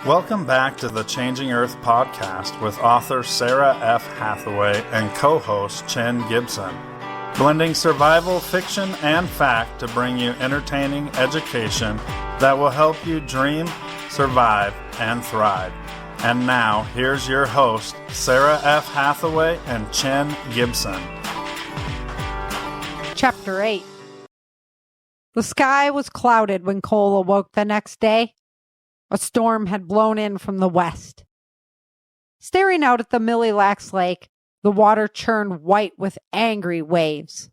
Welcome back to the Changing Earth podcast with author Sarah F. Hathaway and co-host Chen Gibson. Blending survival, fiction, and fact to bring you entertaining education that will help you dream, survive, and thrive. And now, here's your host, Sarah F. Hathaway and Chen Gibson. Chapter 8. The sky was clouded when Cole awoke the next day. A storm had blown in from the west. Staring out at the Mille Lacs Lake, the water churned white with angry waves.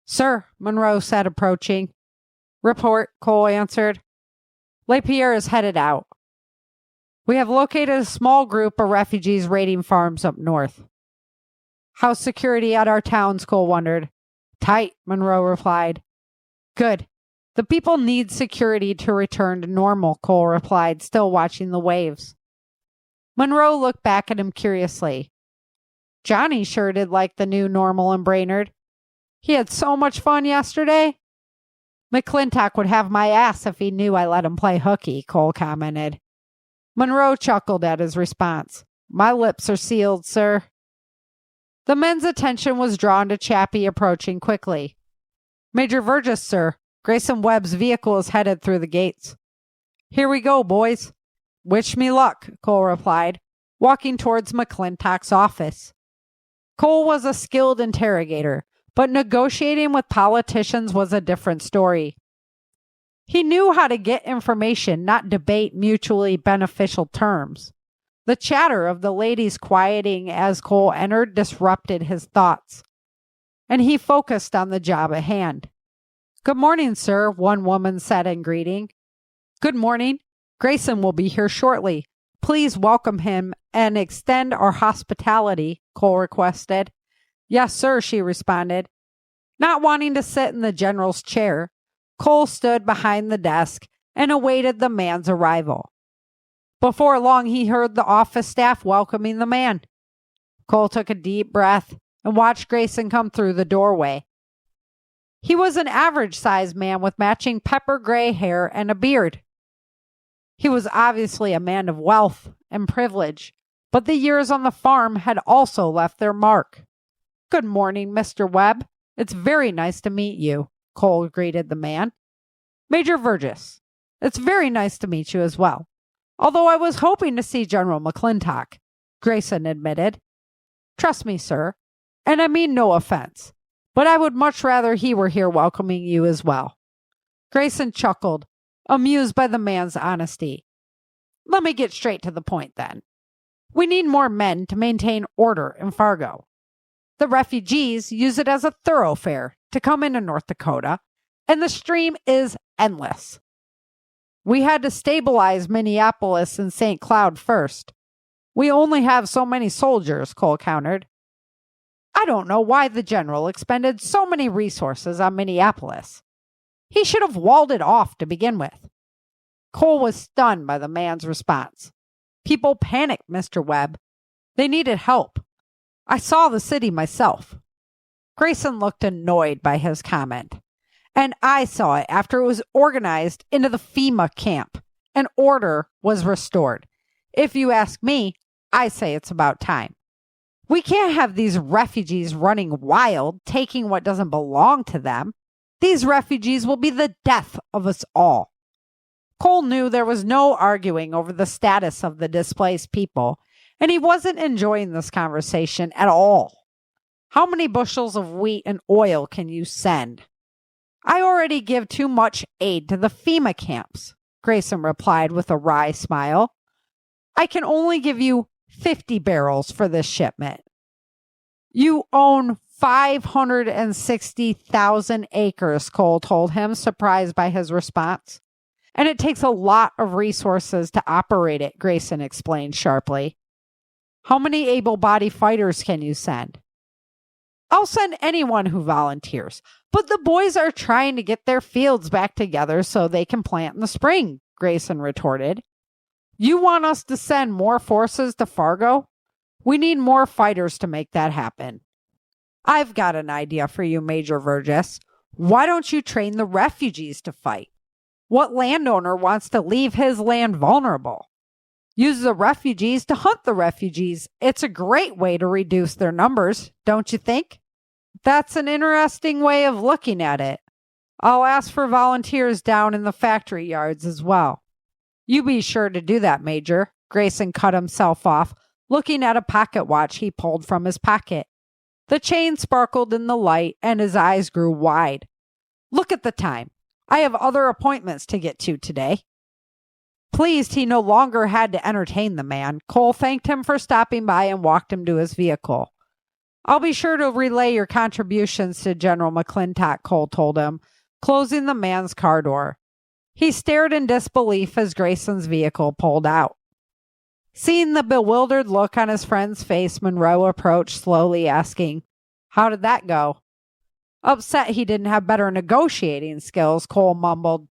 "Sir," Monroe said, approaching. "Report," Cole answered. "LePierre is headed out. We have located a small group of refugees raiding farms up north." "How's security at our towns?" Cole wondered. "Tight," Monroe replied. "Good. The people need security to return to normal," Cole replied, still watching the waves. Monroe looked back at him curiously. Johnny sure did like the new normal in Brainerd. He had so much fun yesterday. "McClintock would have my ass if he knew I let him play hooky," Cole commented. Monroe chuckled at his response. "My lips are sealed, sir." The men's attention was drawn to Chappie approaching quickly. "Major Virgis, sir. Grayson Webb's vehicle is headed through the gates." "Here we go, boys." "Wish me luck," Cole replied, walking towards McClintock's office. Cole was a skilled interrogator, but negotiating with politicians was a different story. He knew how to get information, not debate mutually beneficial terms. The chatter of the ladies quieting as Cole entered disrupted his thoughts, and he focused on the job at hand. "Good morning, sir," one woman said in greeting. "Good morning. Grayson will be here shortly. Please welcome him and extend our hospitality," Cole requested. "Yes, sir," she responded. Not wanting to sit in the general's chair, Cole stood behind the desk and awaited the man's arrival. Before long, he heard the office staff welcoming the man. Cole took a deep breath and watched Grayson come through the doorway. He was an average-sized man with matching pepper gray hair and a beard. He was obviously a man of wealth and privilege, but the years on the farm had also left their mark. "Good morning, Mr. Webb. It's very nice to meet you," Cole greeted the man. "Major Virgis, it's very nice to meet you as well. Although I was hoping to see General McClintock," Grayson admitted. "Trust me, sir, and I mean no offense, but I would much rather he were here welcoming you as well." Grayson chuckled, amused by the man's honesty. "Let me get straight to the point then. We need more men to maintain order in Fargo. The refugees use it as a thoroughfare to come into North Dakota, and the stream is endless. We had to stabilize Minneapolis and St. Cloud first. We only have so many soldiers," Cole countered. "I don't know why the general expended so many resources on Minneapolis. He should have walled it off to begin with." Cole was stunned by the man's response. "People panicked, Mr. Webb. They needed help. I saw the city myself." Grayson looked annoyed by his comment. "And I saw it after it was organized into the FEMA camp and order was restored. If you ask me, I say it's about time. We can't have these refugees running wild, taking what doesn't belong to them. These refugees will be the death of us all." Cole knew there was no arguing over the status of the displaced people, and he wasn't enjoying this conversation at all. "How many bushels of wheat and oil can you send?" "I already give too much aid to the FEMA camps," Grayson replied with a wry smile. "I can only give you 50 barrels for this shipment." "You own 560,000 acres, Cole told him, surprised by his response. "And it takes a lot of resources to operate it," Grayson explained sharply. "How many able-bodied fighters can you send?" "I'll send anyone who volunteers, but the boys are trying to get their fields back together so they can plant in the spring," Grayson retorted. "You want us to send more forces to Fargo? We need more fighters to make that happen." "I've got an idea for you, Major Virgis. Why don't you train the refugees to fight? What landowner wants to leave his land vulnerable? Use the refugees to hunt the refugees. It's a great way to reduce their numbers, don't you think? That's an interesting way of looking at it. I'll ask for volunteers down in the factory yards as well. You be sure to do that, Major. Grayson cut himself off, looking at a pocket watch he pulled from his pocket. The chain sparkled in the light, and his eyes grew wide. Look at the time. I have other appointments to get to today. Pleased he no longer had to entertain the man, Cole thanked him for stopping by and walked him to his vehicle. I'll be sure to relay your contributions to General McClintock, Cole told him, closing the man's car door. He stared in disbelief as Grayson's vehicle pulled out. Seeing the bewildered look on his friend's face, Monroe approached slowly, asking, "How did that go?" Upset he didn't have better negotiating skills, Cole mumbled,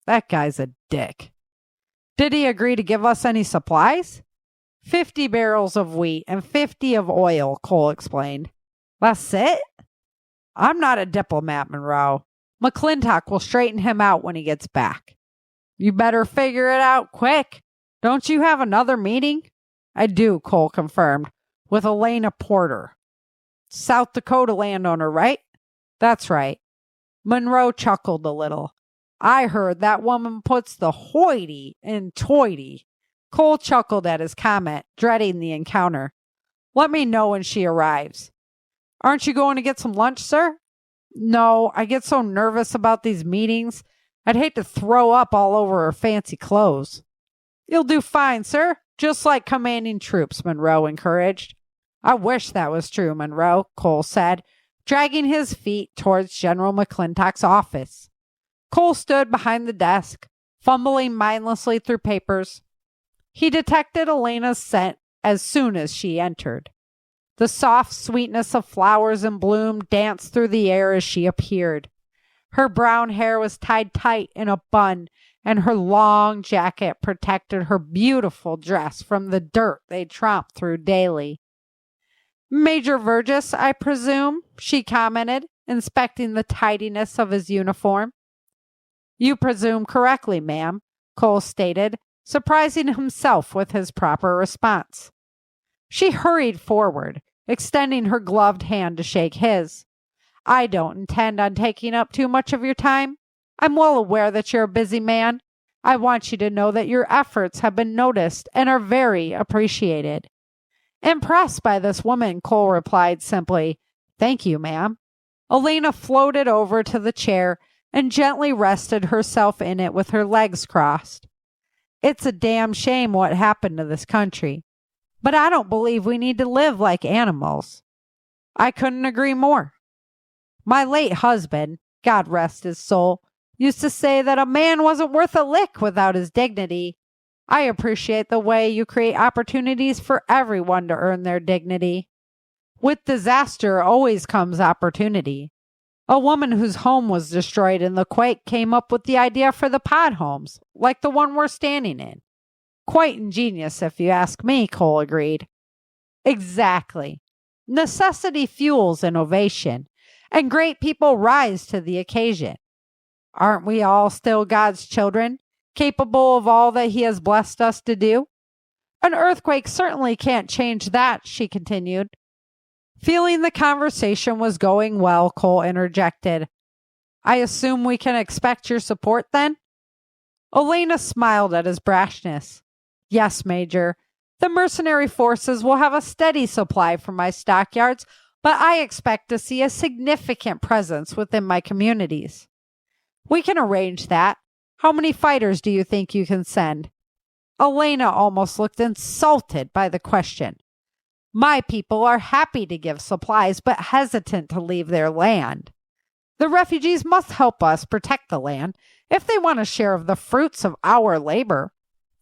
"That guy's a dick." "Did he agree to give us any supplies?" 50 barrels of wheat and 50 of oil, Cole explained. "That's it?" "I'm not a diplomat, Monroe. McClintock will straighten him out when he gets back." "You better figure it out quick. Don't you have another meeting?" "I do," Cole confirmed, "with Elena Porter." "South Dakota landowner, right?" "That's right." Monroe chuckled a little. "I heard that woman puts the hoity in toity." Cole chuckled at his comment, dreading the encounter. "Let me know when she arrives." "Aren't you going to get some lunch, sir?" "No, I get so nervous about these meetings. I'd hate to throw up all over her fancy clothes." "You'll do fine, sir. Just like commanding troops," Monroe encouraged. "I wish that was true, Monroe," Cole said, dragging his feet towards General McClintock's office. Cole stood behind the desk, fumbling mindlessly through papers. He detected Elena's scent as soon as she entered. The soft sweetness of flowers in bloom danced through the air as she appeared. Her brown hair was tied tight in a bun, and her long jacket protected her beautiful dress from the dirt they tromped through daily. "Major Virgis, I presume," she commented, inspecting the tidiness of his uniform. "You presume correctly, ma'am," Cole stated, surprising himself with his proper response. She hurried forward, extending her gloved hand to shake his. "I don't intend on taking up too much of your time. I'm well aware that you're a busy man. I want you to know that your efforts have been noticed and are very appreciated." Impressed by this woman, Cole replied simply, "Thank you, ma'am." Elena floated over to the chair and gently rested herself in it with her legs crossed. "It's a damn shame what happened to this country, but I don't believe we need to live like animals." "I couldn't agree more. My late husband, God rest his soul, used to say that a man wasn't worth a lick without his dignity. I appreciate the way you create opportunities for everyone to earn their dignity. With disaster always comes opportunity. A woman whose home was destroyed in the quake came up with the idea for the pod homes, like the one we're standing in. Quite ingenious, if you ask me," Cole agreed. "Exactly. Necessity fuels innovation, and great people rise to the occasion. Aren't we all still God's children, capable of all that He has blessed us to do? An earthquake certainly can't change that," she continued. Feeling the conversation was going well, Cole interjected, "I assume we can expect your support then?" Elena smiled at his brashness. "Yes, Major. The mercenary forces will have a steady supply from my stockyards, but I expect to see a significant presence within my communities." "We can arrange that. How many fighters do you think you can send?" Elena almost looked insulted by the question. "My people are happy to give supplies, but hesitant to leave their land. The refugees must help us protect the land if they want a share of the fruits of our labor.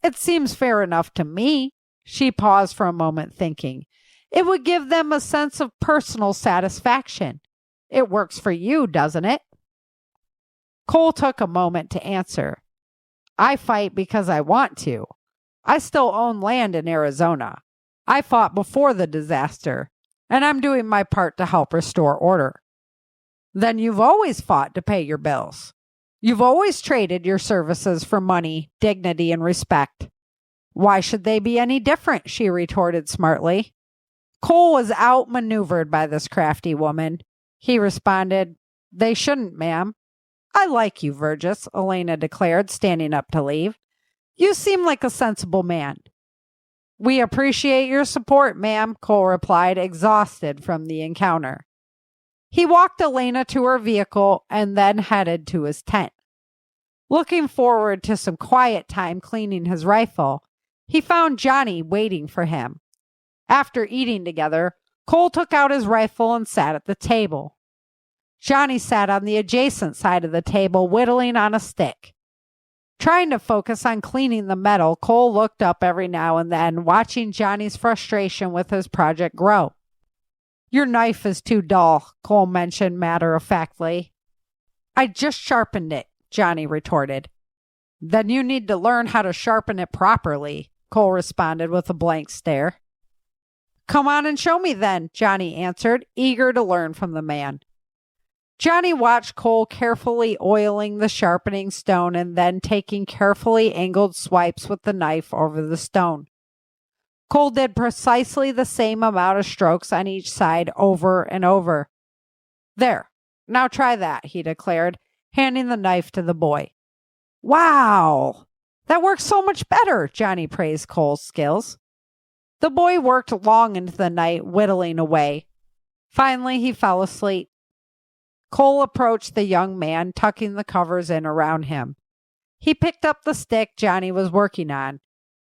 It seems fair enough to me." She paused for a moment, thinking. "It would give them a sense of personal satisfaction. It works for you, doesn't it?" Cole took a moment to answer. "I fight because I want to. I still own land in Arizona. I fought before the disaster, and I'm doing my part to help restore order." "Then you've always fought to pay your bills. You've always traded your services for money, dignity, and respect." Why should they be any different? She retorted smartly. Cole was outmaneuvered by this crafty woman. He responded, They shouldn't, ma'am. I like you, Virgis, Elena declared, standing up to leave. You seem like a sensible man. We appreciate your support, ma'am, Cole replied, exhausted from the encounter. He walked Elena to her vehicle and then headed to his tent. Looking forward to some quiet time cleaning his rifle, he found Johnny waiting for him. After eating together, Cole took out his rifle and sat at the table. Johnny sat on the adjacent side of the table, whittling on a stick. Trying to focus on cleaning the metal, Cole looked up every now and then, watching Johnny's frustration with his project grow. Your knife is too dull, Cole mentioned matter-of-factly. I just sharpened it, Johnny retorted. Then you need to learn how to sharpen it properly, Cole responded with a blank stare. Come on and show me then, Johnny answered, eager to learn from the man. Johnny watched Cole carefully oiling the sharpening stone and then taking carefully angled swipes with the knife over the stone. Cole did precisely the same amount of strokes on each side over and over. There, now try that, he declared, handing the knife to the boy. Wow, that works so much better, Johnny praised Cole's skills. The boy worked long into the night, whittling away. Finally, he fell asleep. Cole approached the young man, tucking the covers in around him. He picked up the stick Johnny was working on.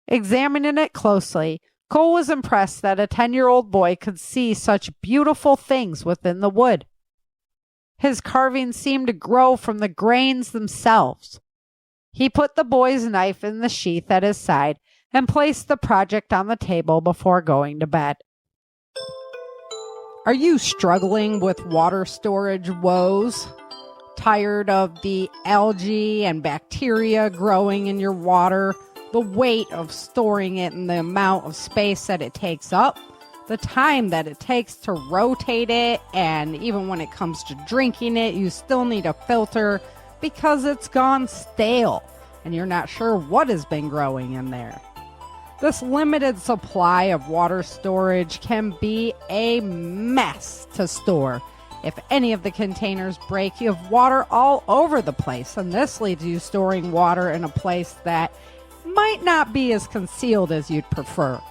Examining it closely, Cole was impressed that a 10-year-old boy could see such beautiful things within the wood. His carvings seemed to grow from the grains themselves. He put the boy's knife in the sheath at his side and placed the project on the table before going to bed. Are you struggling with water storage woes? Tired of the algae and bacteria growing in your water, the weight of storing it and the amount of space that it takes up, the time that it takes to rotate it, and even when it comes to drinking it, you still need a filter because it's gone stale and you're not sure what has been growing in there. This limited supply of water storage can be a mess to store. If any of the containers break, you have water all over the place, and this leaves you storing water in a place that might not be as concealed as you'd prefer.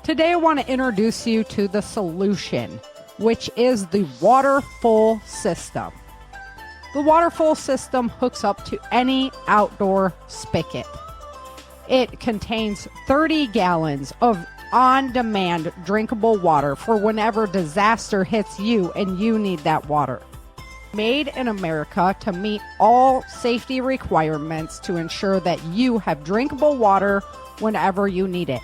Today I want to introduce you to the solution, which is the waterful system. The waterful system hooks up to any outdoor spigot. It contains 30 gallons of on-demand drinkable water for whenever disaster hits you and you need that water. Made in America to meet all safety requirements to ensure that you have drinkable water whenever you need it.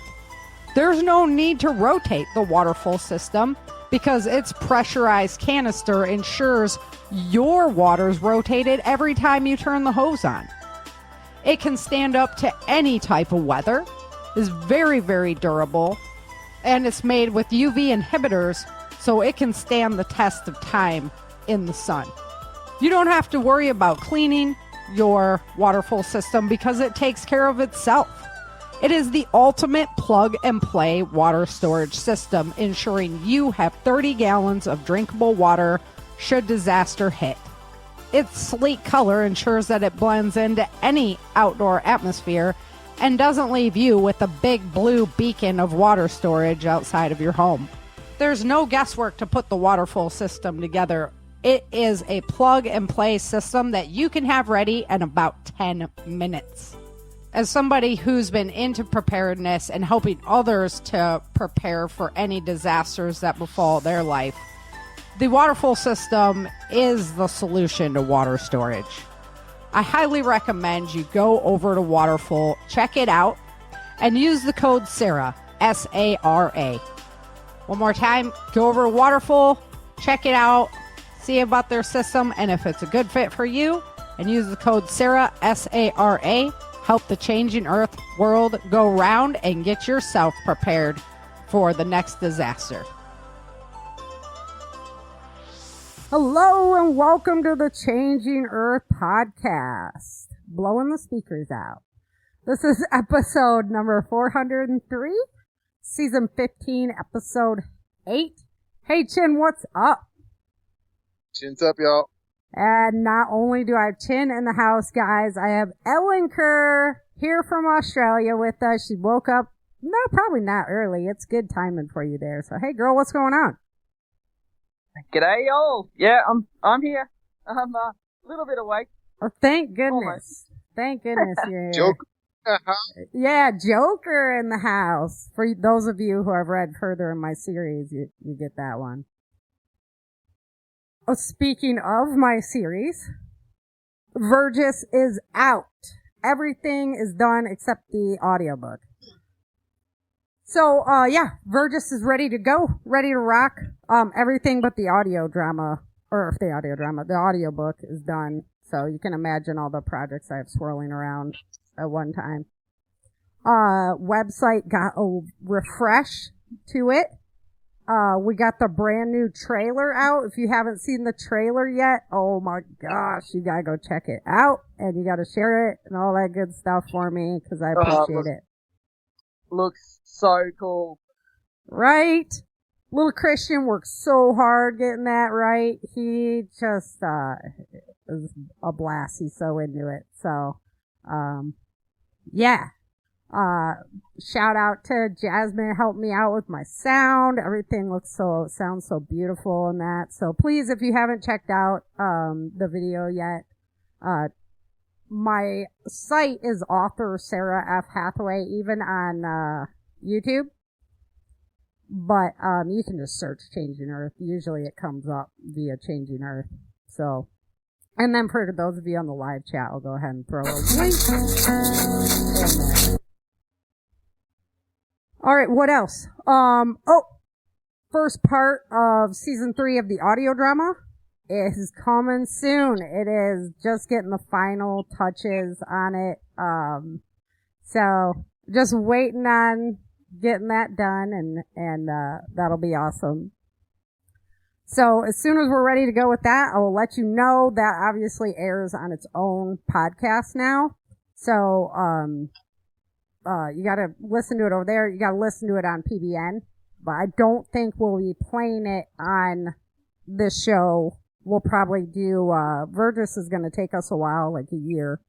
There's no need to rotate the waterful system because its pressurized canister ensures your water's rotated every time you turn the hose on. It can stand up to any type of weather, is very, very durable, and it's made with UV inhibitors so it can stand the test of time in the sun. You don't have to worry about cleaning your waterfall system because it takes care of itself. It is the ultimate plug-and-play water storage system, ensuring you have 30 gallons of drinkable water should disaster hit. Its sleek color ensures that it blends into any outdoor atmosphere and doesn't leave you with a big blue beacon of water storage outside of your home. There's no guesswork to put the waterfall system together. It is a plug-and-play system that you can have ready in about 10 minutes. As somebody who's been into preparedness and helping others to prepare for any disasters that befall their life, the waterfall system is the solution to water storage. I highly recommend you go over to Waterfall, check it out, and use the code SARA, S-A-R-A. One more time, go over to Waterfall, check it out, see about their system, and if it's a good fit for you, and use the code SARA, S-A-R-A, help the changing earth world go round and get yourself prepared for the next disaster. Hello and welcome to the Changing Earth podcast. Blowing the speakers out. This is episode number 403, season 15, episode 8. Hey, Chin, what's up? Chin's up, y'all. And not only do I have Chin in the house, guys, I have Ellen Kerr here from Australia with us. She woke up, no, probably not early. It's good timing for you there. So, hey, girl, what's going on? G'day, y'all. Yeah, I'm here. I'm a little bit awake. Oh, thank goodness. Almost. Thank goodness you're here. Joker. Yeah, Joker in the house. For those of you who have read further in my series, you get that one. Oh, speaking of my series, Virgis is out. Everything is done except the audiobook. So, yeah, Virgis is ready to go, ready to rock. Everything but the the audiobook is done. So you can imagine all the projects I have swirling around at one time. Website got a refresh to it. We got the brand new trailer out. If you haven't seen the trailer yet, oh my gosh, you gotta go check it out, and you gotta share it and all that good stuff for me, because I appreciate it. Looks so cool. Right? Little Christian worked so hard getting that right. He just, is a blast. He's so into it. So, yeah. Shout out to Jasmine, helped me out with my sound. Everything sounds so beautiful in that. So please, if you haven't checked out, the video yet, my site is author Sarah F. Hathaway, even on, YouTube. But, you can just search Changing Earth. Usually it comes up via Changing Earth. So, and then for those of you on the live chat, I'll go ahead and throw a link in there. Alright, what else? First part of season 3 of the audio drama is coming soon. It is just getting the final touches on it. So just waiting on getting that done, and that'll be awesome. So as soon as we're ready to go with that, I will let you know. That obviously airs on its own podcast now. So, you gotta listen to it over there. You gotta listen to it on PBN. But I don't think we'll be playing it on this show. We'll probably do, Virgis is gonna take us a while, like a year.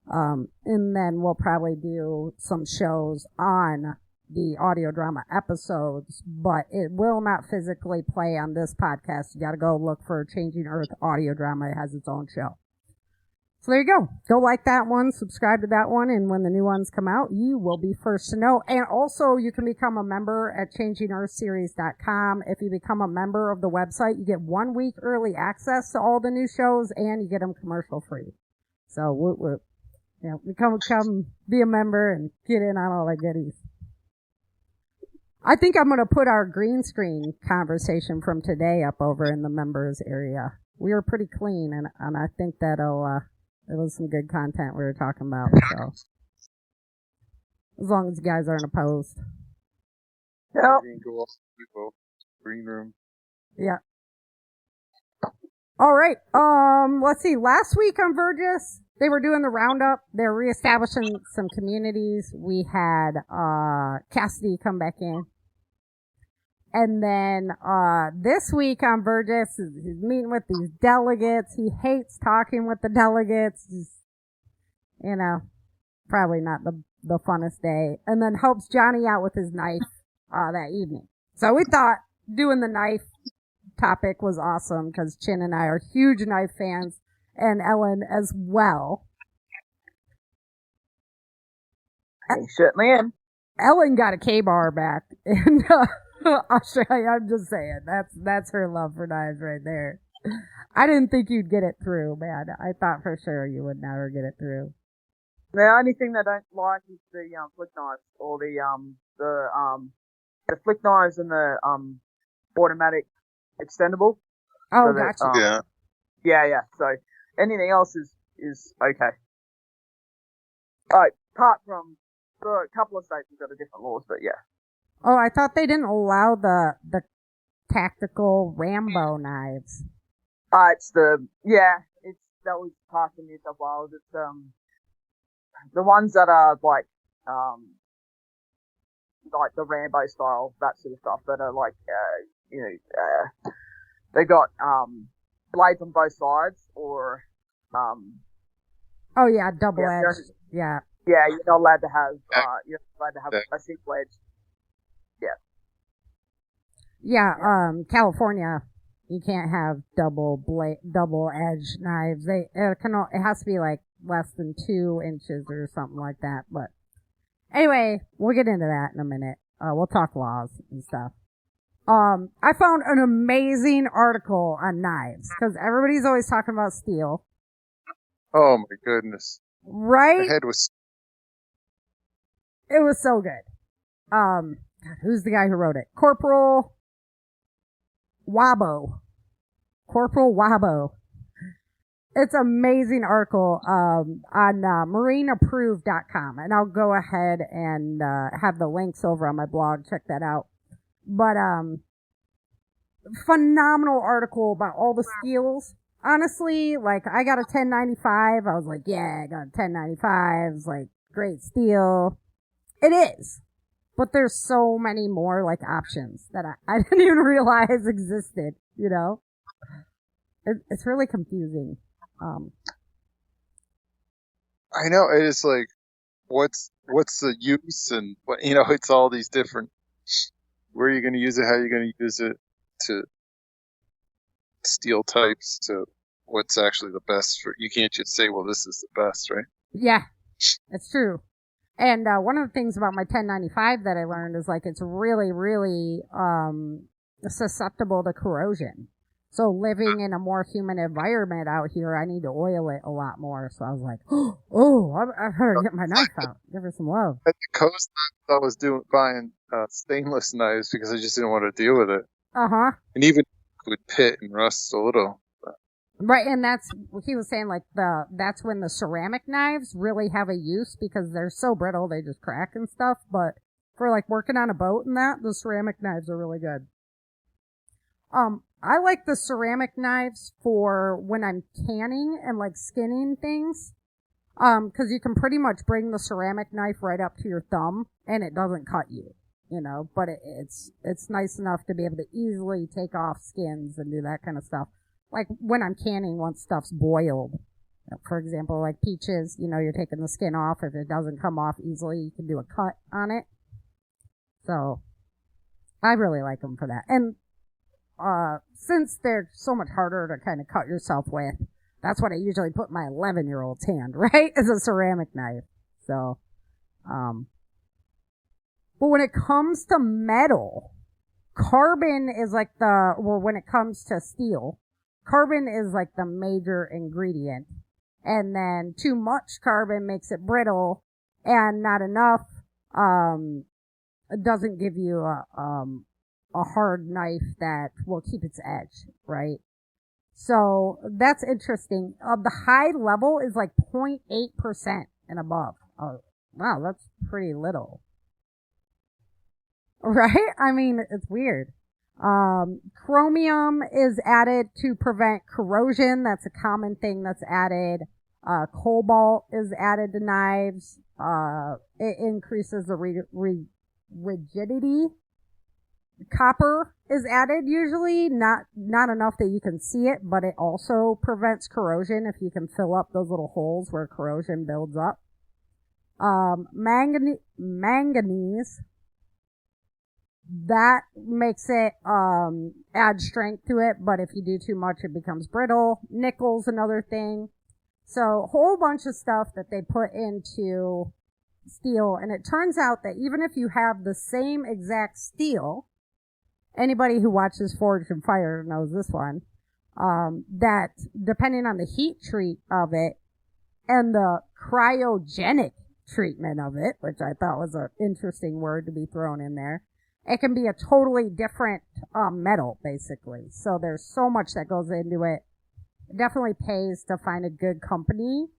And then we'll probably do some shows on the audio drama episodes, but it will not physically play on this podcast. You gotta go look for Changing Earth audio drama. It has its own show. So there you go. Go like that one, subscribe to that one, and when the new ones come out, you will be first to know. And also, you can become a member at ChangingEarthSeries.com. If you become a member of the website, you get 1 week early access to all the new shows, and you get them commercial free. So, come be a member and get in on all the goodies. I think I'm going to put our green screen conversation from today up over in the members area. We were pretty clean, and I think it was some good content we were talking about. So, as long as you guys aren't opposed. Yep. Green room. Yeah. All right. Let's see. Last week on Virgis, they were doing the roundup. They're reestablishing some communities. We had Cassidy come back in. And then this week on Virgis, he's meeting with these delegates. He hates talking with the delegates. Just, probably not the funnest day. And then helps Johnny out with his knife that evening. So we thought doing the knife topic was awesome, because Chin and I are huge knife fans, and Ellen as well. I certainly am. Ellen got a K-bar back in Australia. I'm just saying, that's her love for knives right there. I didn't think you'd get it through, man. I thought for sure you would never get it through. The only thing I don't like is the flick knives, or the flick knives and the automatic extendable. Oh, so gotcha. Yeah. So anything else is okay. Apart from a couple of states have got a different laws, but yeah. Oh, I thought they didn't allow the tactical Rambo knives. That was passed in New South Wales. the ones that are like the Rambo style, that sort of stuff, that are like, they got, blades on both sides, or, Oh yeah, double edged. Yeah. Yeah, you're not allowed to have, a single edge. Yeah. Yeah, California, you can't have double edge knives. It has to be like less than 2 inches or something like that. But anyway, we'll get into that in a minute. We'll talk laws and stuff. I found an amazing article on knives, because everybody's always talking about steel. Oh my goodness. Right? The head was... It was so good. God, who's the guy who wrote it? Corporal Wabo. It's an amazing article on marineapproved.com, and I'll go ahead and have the links over on my blog. Check that out. But phenomenal article about all the steels. Honestly, like, I got a 1095. I was like, yeah, I got a 1095. It's like great steel. It is. But there's so many more, like, options that I didn't even realize existed, you know? It's really confusing. I know, it's like, what's the use, and what, it's all these different, where are you going to use it, how are you going to use it, to steel types, to what's actually the best for, you can't just say, well, this is the best, right? Yeah, it's true. And one of the things about my 1095 that I learned is, like, it's really, really susceptible to corrosion. So living in a more humid environment out here, I need to oil it a lot more. So I was like, oh, I better get my knife out. Give her some love. At the coast, I was buying stainless knives because I just didn't want to deal with it. Uh-huh. And even it would pit and rust a little. Right, and that's what he was saying, like, that's when the ceramic knives really have a use, because they're so brittle, they just crack and stuff. But for, like, working on a boat and that, the ceramic knives are really good. I like the ceramic knives for when I'm canning and, like, skinning things. 'Cause you can pretty much bring the ceramic knife right up to your thumb and it doesn't cut you, but it's nice enough to be able to easily take off skins and do that kind of stuff. Like when I'm canning once stuff's boiled. For example, like peaches, you're taking the skin off. If it doesn't come off easily, you can do a cut on it. So I really like them for that. And since they're so much harder to kind of cut yourself with, that's what I usually put in my 11-year-old's hand, right? Is a ceramic knife. So, but when it comes to metal, carbon is like when it comes to steel, carbon is like the major ingredient. And then too much carbon makes it brittle, and not enough, it doesn't give you a hard knife that will keep its edge, right? So that's interesting. The high level is like 0.8% and above. Oh, wow, that's pretty little. Right? I mean, it's weird. Chromium is added to prevent corrosion. That's a common thing that's added. Cobalt is added to knives. It increases the rigidity. Copper is added usually, not enough that you can see it, but it also prevents corrosion if you can fill up those little holes where corrosion builds up. Manganese, that makes it, add strength to it, but if you do too much, it becomes brittle. Nickel's another thing. So, a whole bunch of stuff that they put into steel, and it turns out that even if you have the same exact steel, anybody who watches Forged in Fire knows this one, that depending on the heat treat of it and the cryogenic treatment of it, which I thought was an interesting word to be thrown in there, it can be a totally different metal, basically. So there's so much that goes into it. It definitely pays to find a good company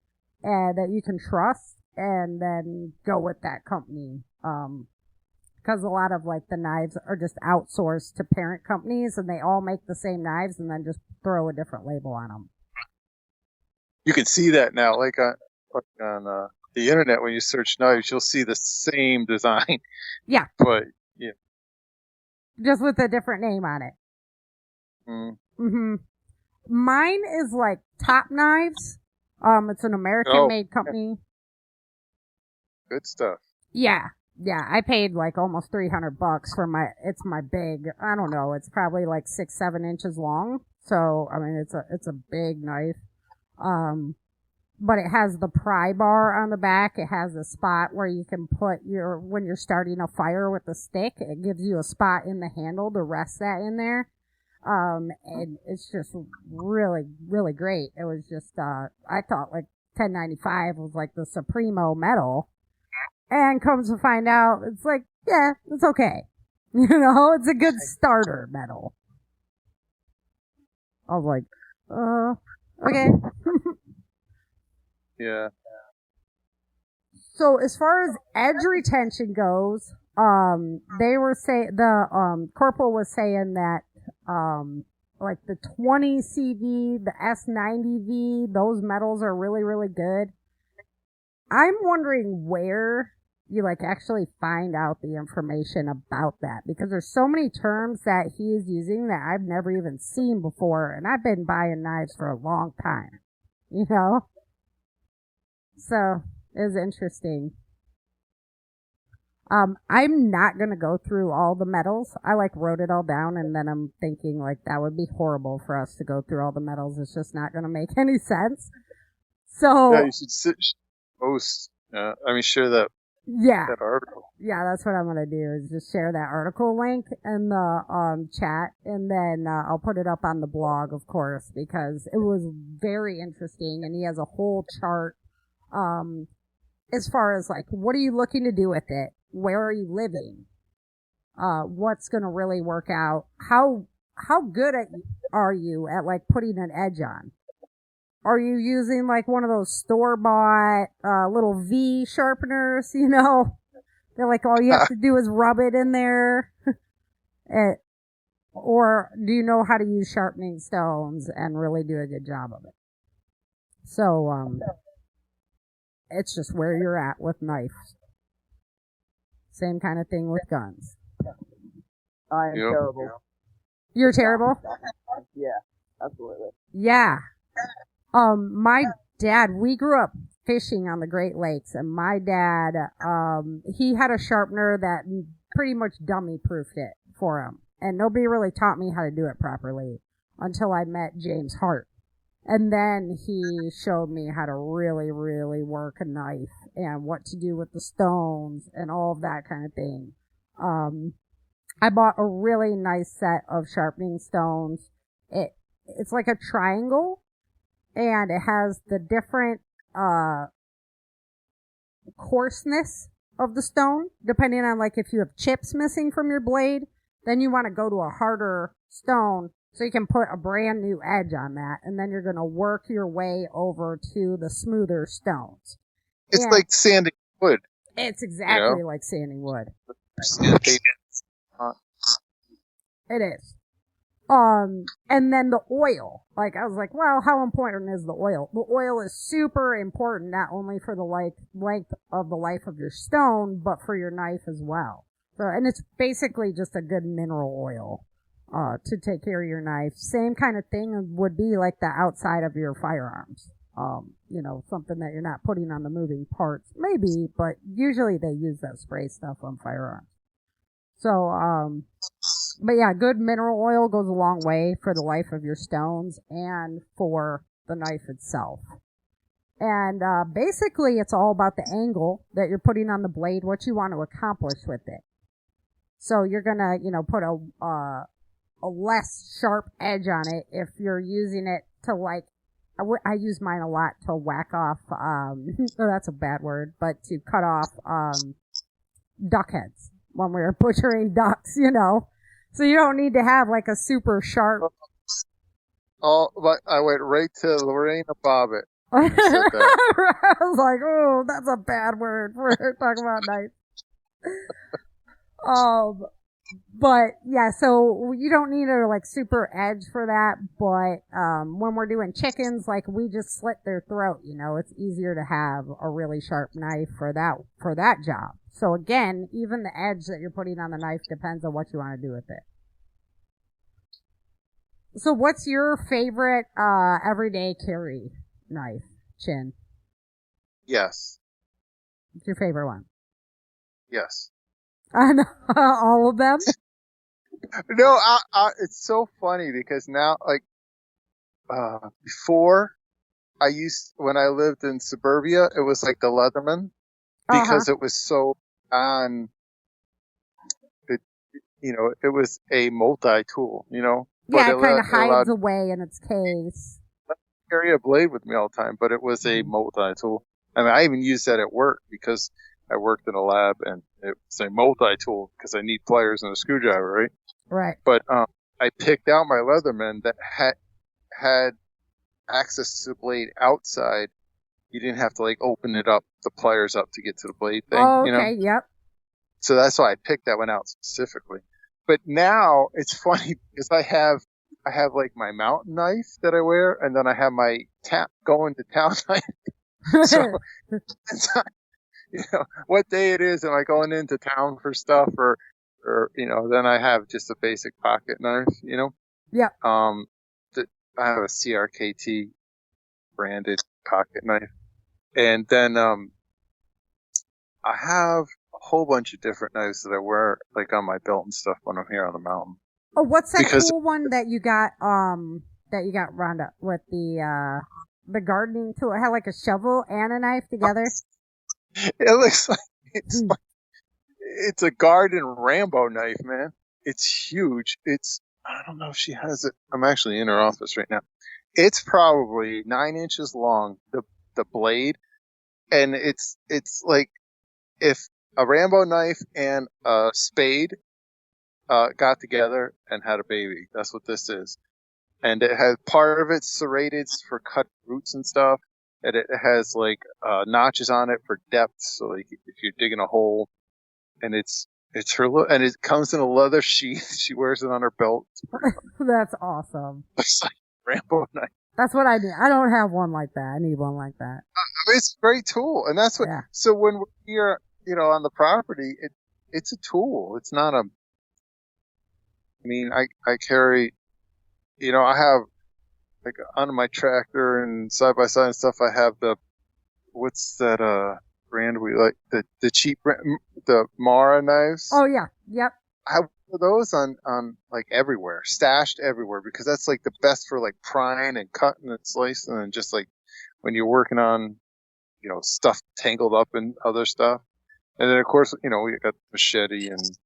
that you can trust and then go with that company. Because a lot of, like, the knives are just outsourced to parent companies, and they all make the same knives and then just throw a different label on them. You can see that now, like on the internet, when you search knives, you'll see the same design. Yeah. But, yeah. Just with a different name on it. Mm-hmm. Mine is like Top Knives. It's an American-made company. Good stuff. Yeah. Yeah, I paid like almost $300 for it's my big, I don't know, it's probably like 6-7 inches long. So, I mean, it's a big knife. But it has the pry bar on the back. It has a spot where you can put when you're starting a fire with the stick, it gives you a spot in the handle to rest that in there. And it's just really, really great. It was just, I thought like $10.95 was like the Supremo metal. And comes to find out, it's like, yeah, it's okay. You know, it's a good starter metal. I was like, okay. Yeah. So as far as edge retention goes, they were the corporal was saying that, like the 20 CV, the S90V, those metals are really, really good. I'm wondering where you like actually find out the information about that, because there's so many terms that he is using that I've never even seen before, and I've been buying knives for a long time, you know? So, it was interesting. I'm not gonna go through all the metals. I like wrote it all down, and then I'm thinking like that would be horrible for us to go through all the metals. It's just not gonna make any sense. So yeah, you should post. Share that. Yeah, that article. Yeah, that's what I'm gonna do. Is just share that article link in the chat, and then I'll put it up on the blog, of course, because it was very interesting, and he has a whole chart. As far as like, what are you looking to do with it? Where are you living? What's gonna really work out? How good are you at like putting an edge on? Are you using like one of those store-bought little V sharpeners, you know? They're like, all you have to do is rub it in there. Or do you know how to use sharpening stones and really do a good job of it? So, it's just where you're at with knives. Same kind of thing with guns. I am terrible. You're terrible? Yeah, absolutely. Yeah. My dad, we grew up fishing on the Great Lakes, and my dad, he had a sharpener that pretty much dummy-proofed it for him. And nobody really taught me how to do it properly until I met James Hart. And then he showed me how to really, really work a knife and what to do with the stones and all of that kind of thing. I bought a really nice set of sharpening stones. It's like a triangle, and it has the different coarseness of the stone, depending on like if you have chips missing from your blade, then you want to go to a harder stone so you can put a brand new edge on that, and then you're going to work your way over to the smoother stones. It's like sanding wood. It's exactly like sanding wood. It is. And then the oil. Like, I was like, well, how important is the oil? The oil is super important, not only for the length of the life of your stone, but for your knife as well. So, and it's basically just a good mineral oil, to take care of your knife. Same kind of thing would be like the outside of your firearms. Something that you're not putting on the moving parts. Maybe, but usually they use that spray stuff on firearms. So, but yeah, good mineral oil goes a long way for the life of your stones and for the knife itself. And, basically it's all about the angle that you're putting on the blade, what you want to accomplish with it. So you're gonna, put a less sharp edge on it if you're using it to like, I use mine a lot to whack off, that's a bad word, but to cut off, duck heads when we're butchering ducks, So you don't need to have like a super sharp. Oh, but I went right to Lorena Bobbitt. I was like, oh, that's a bad word. We're talking about knives. But yeah, so you don't need a like super edge for that, but when we're doing chickens, like we just slit their throat, you know, it's easier to have a really sharp knife for that job. So again, even the edge that you're putting on the knife depends on what you want to do with it. So what's your favorite everyday carry knife, Chin? Yes. What's your favorite one? Yes. All of them? No, it's so funny because now, like, before when I lived in suburbia, it was like the Leatherman because it was so on, it was a multi-tool, Yeah, but it kind of hides allowed away in its case. to carry a blade with me all the time, but it was a multi-tool. I mean, I even used that at work because I worked in a lab and it was a multi-tool because I need pliers and a screwdriver, right? Right. But I picked out my Leatherman that had access to the blade outside. You didn't have to like open it up, the pliers up to get to the blade thing. Oh, okay, yep. So that's why I picked that one out specifically. But now it's funny because I have like my mountain knife that I wear, and then I have my going to town knife. So it's not, what day it is, am I going into town for stuff or then I have just a basic pocket knife, Yeah. I have a CRKT branded pocket knife. And then, I have a whole bunch of different knives that I wear, like on my belt and stuff when I'm here on the mountain. Oh, what's that cool one that you got, Rhonda, with the gardening tool? It had like a shovel and a knife together. It looks like it's a garden Rambo knife, man. It's huge. I don't know if she has it. I'm actually in her office right now. It's probably 9 inches long, the blade. And it's like if a Rambo knife and a spade, got together and had a baby. That's what this is. And it has part of it serrated for cut roots and stuff. And it has like, notches on it for depth. So like if you're digging a hole, and it's her, and it comes in a leather sheath. She wears it on her belt. That's awesome. It's like Rambo knife. That's what I need. I don't have one like that. I need one like that. I mean, it's a great tool. And that's what, So when we're here, on the property, it's a tool. It's not I carry, I have like on my tractor and side by side and stuff. I have what's that, brand we like, the cheap brand, the Mara knives. Oh yeah. Yep. I have those on like everywhere, stashed everywhere, because that's like the best for like prying and cutting and slicing, and just like when you're working on, stuff tangled up in other stuff. And then of course, we got the machete, and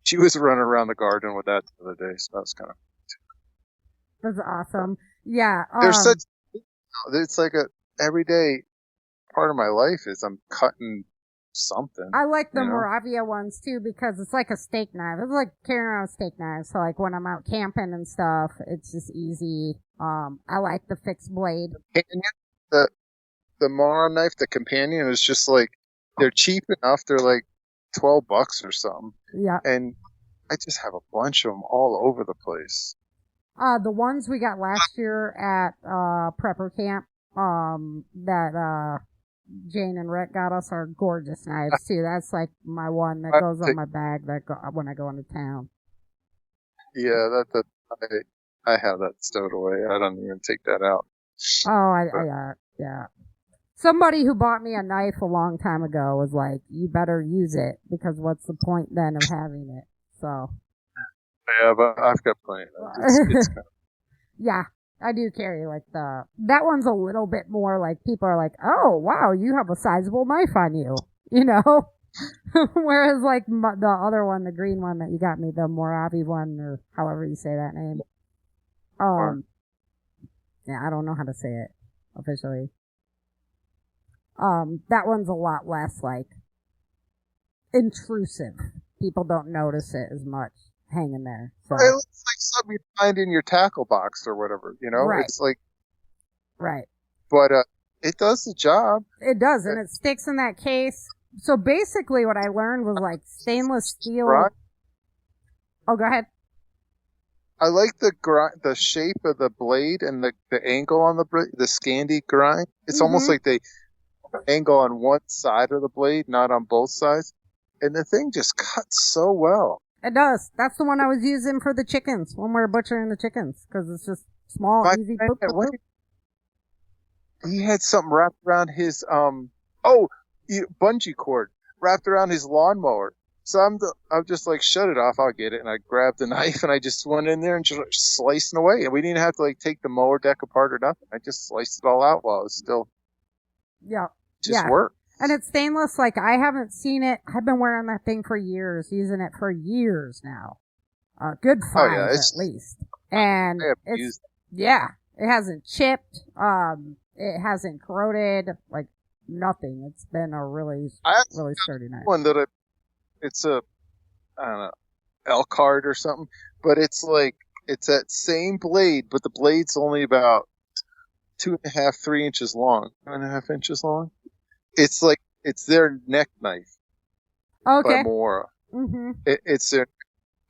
she was running around the garden with that the other day, so that was kind of. That's awesome. Yeah. It's like a everyday part of my life is I'm cutting something. I like the Moravia ones too because it's like a steak knife. It's like carrying around a steak knife. So like when I'm out camping and stuff, it's just easy. I like the fixed blade. The Mara knife, the companion, is just like, they're cheap enough. They're like $12 or something. Yeah. And I just have a bunch of them all over the place. The ones we got last year at Prepper Camp, that Jane and Rick got us are gorgeous knives too. That's like my one that goes on my bag when I go into town. Yeah, I have that stowed away. I don't even take that out. Oh, yeah. Somebody who bought me a knife a long time ago was like, "You better use it because what's the point then of having it?" So. Yeah, but I've got plenty of those. Yeah, I do carry like that one's a little bit more like people are like, "Oh, wow, you have a sizable knife on you," Whereas like the other one, the green one that you got me, the Moravi one, or however you say that name. Yeah, I don't know how to say it officially. That one's a lot less like intrusive. People don't notice it as much hanging there. So. It looks like something you find in your tackle box or whatever, Right. It's like. Right. But, it does the job. It does, and it sticks in that case. So basically what I learned was like stainless steel. Right. Oh, go ahead. I like the shape of the blade and the angle on the Scandi grind. It's almost like they angle on one side of the blade, not on both sides. And the thing just cuts so well. It does. That's the one I was using for the chickens when we were butchering the chickens, because it's just small, easy. Boop, boop, boop. He had something wrapped around his bungee cord wrapped around his lawnmower. So I'm just like, shut it off, I'll get it. And I grabbed the knife and I just went in there and just slicing away. And we didn't have to like take the mower deck apart or nothing. I just sliced it all out while it was still worked. And it's stainless. Like, I haven't seen it. I've been wearing that thing for years, using it for years now. Good 5 at least. And it hasn't chipped. It hasn't corroded, like nothing. It's been a really sturdy knife. One that it's a, I don't know, Elkhart or something, but it's that same blade, but the blade's only about 2.5, 3 inches long. 2.5 inches long. It's like, it's their neck knife. Okay. By Mora. Mm-hmm. It's their,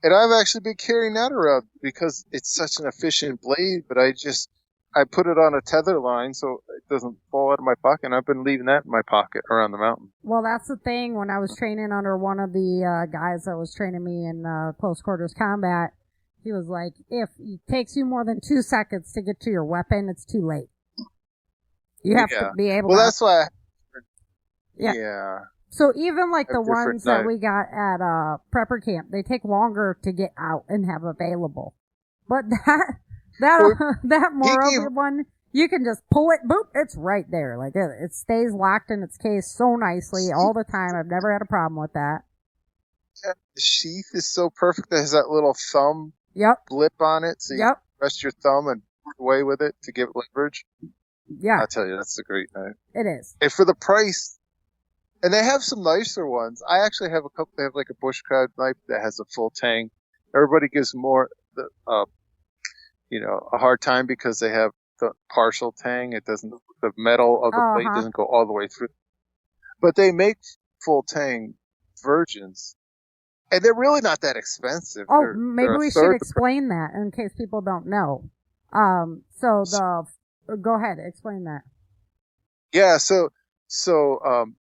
and I've actually been carrying that around because it's such an efficient blade, but I put it on a tether line so it doesn't fall out of my pocket, and I've been leaving that in my pocket around the mountain. Well, that's the thing. When I was training under one of the guys that was training me in close quarters combat, he was like, if it takes you more than 2 seconds to get to your weapon, it's too late. You have to be able to... Well, that's why Yeah. So even like the ones that we got at prepper camp, they take longer to get out and have available. But that Moreover one, you can just pull it, boop, it's right there. Like it stays locked in its case so nicely all the time. I've never had a problem with that. Yeah, the sheath is so perfect. It has that little thumb blip on it, so you can rest your thumb and away with it to give it leverage. Yeah. I'll tell you, that's a great knife. It is. And for the price, and they have some nicer ones. I actually have a couple. They have like a bushcraft knife that has a full tang. Everybody gives more, a hard time because they have the partial tang. It doesn't, the metal of the blade doesn't go all the way through. But they make full tang Virgins, and they're really not that expensive. Oh, maybe we should explain that in case people don't know. Go ahead, explain that. Yeah, so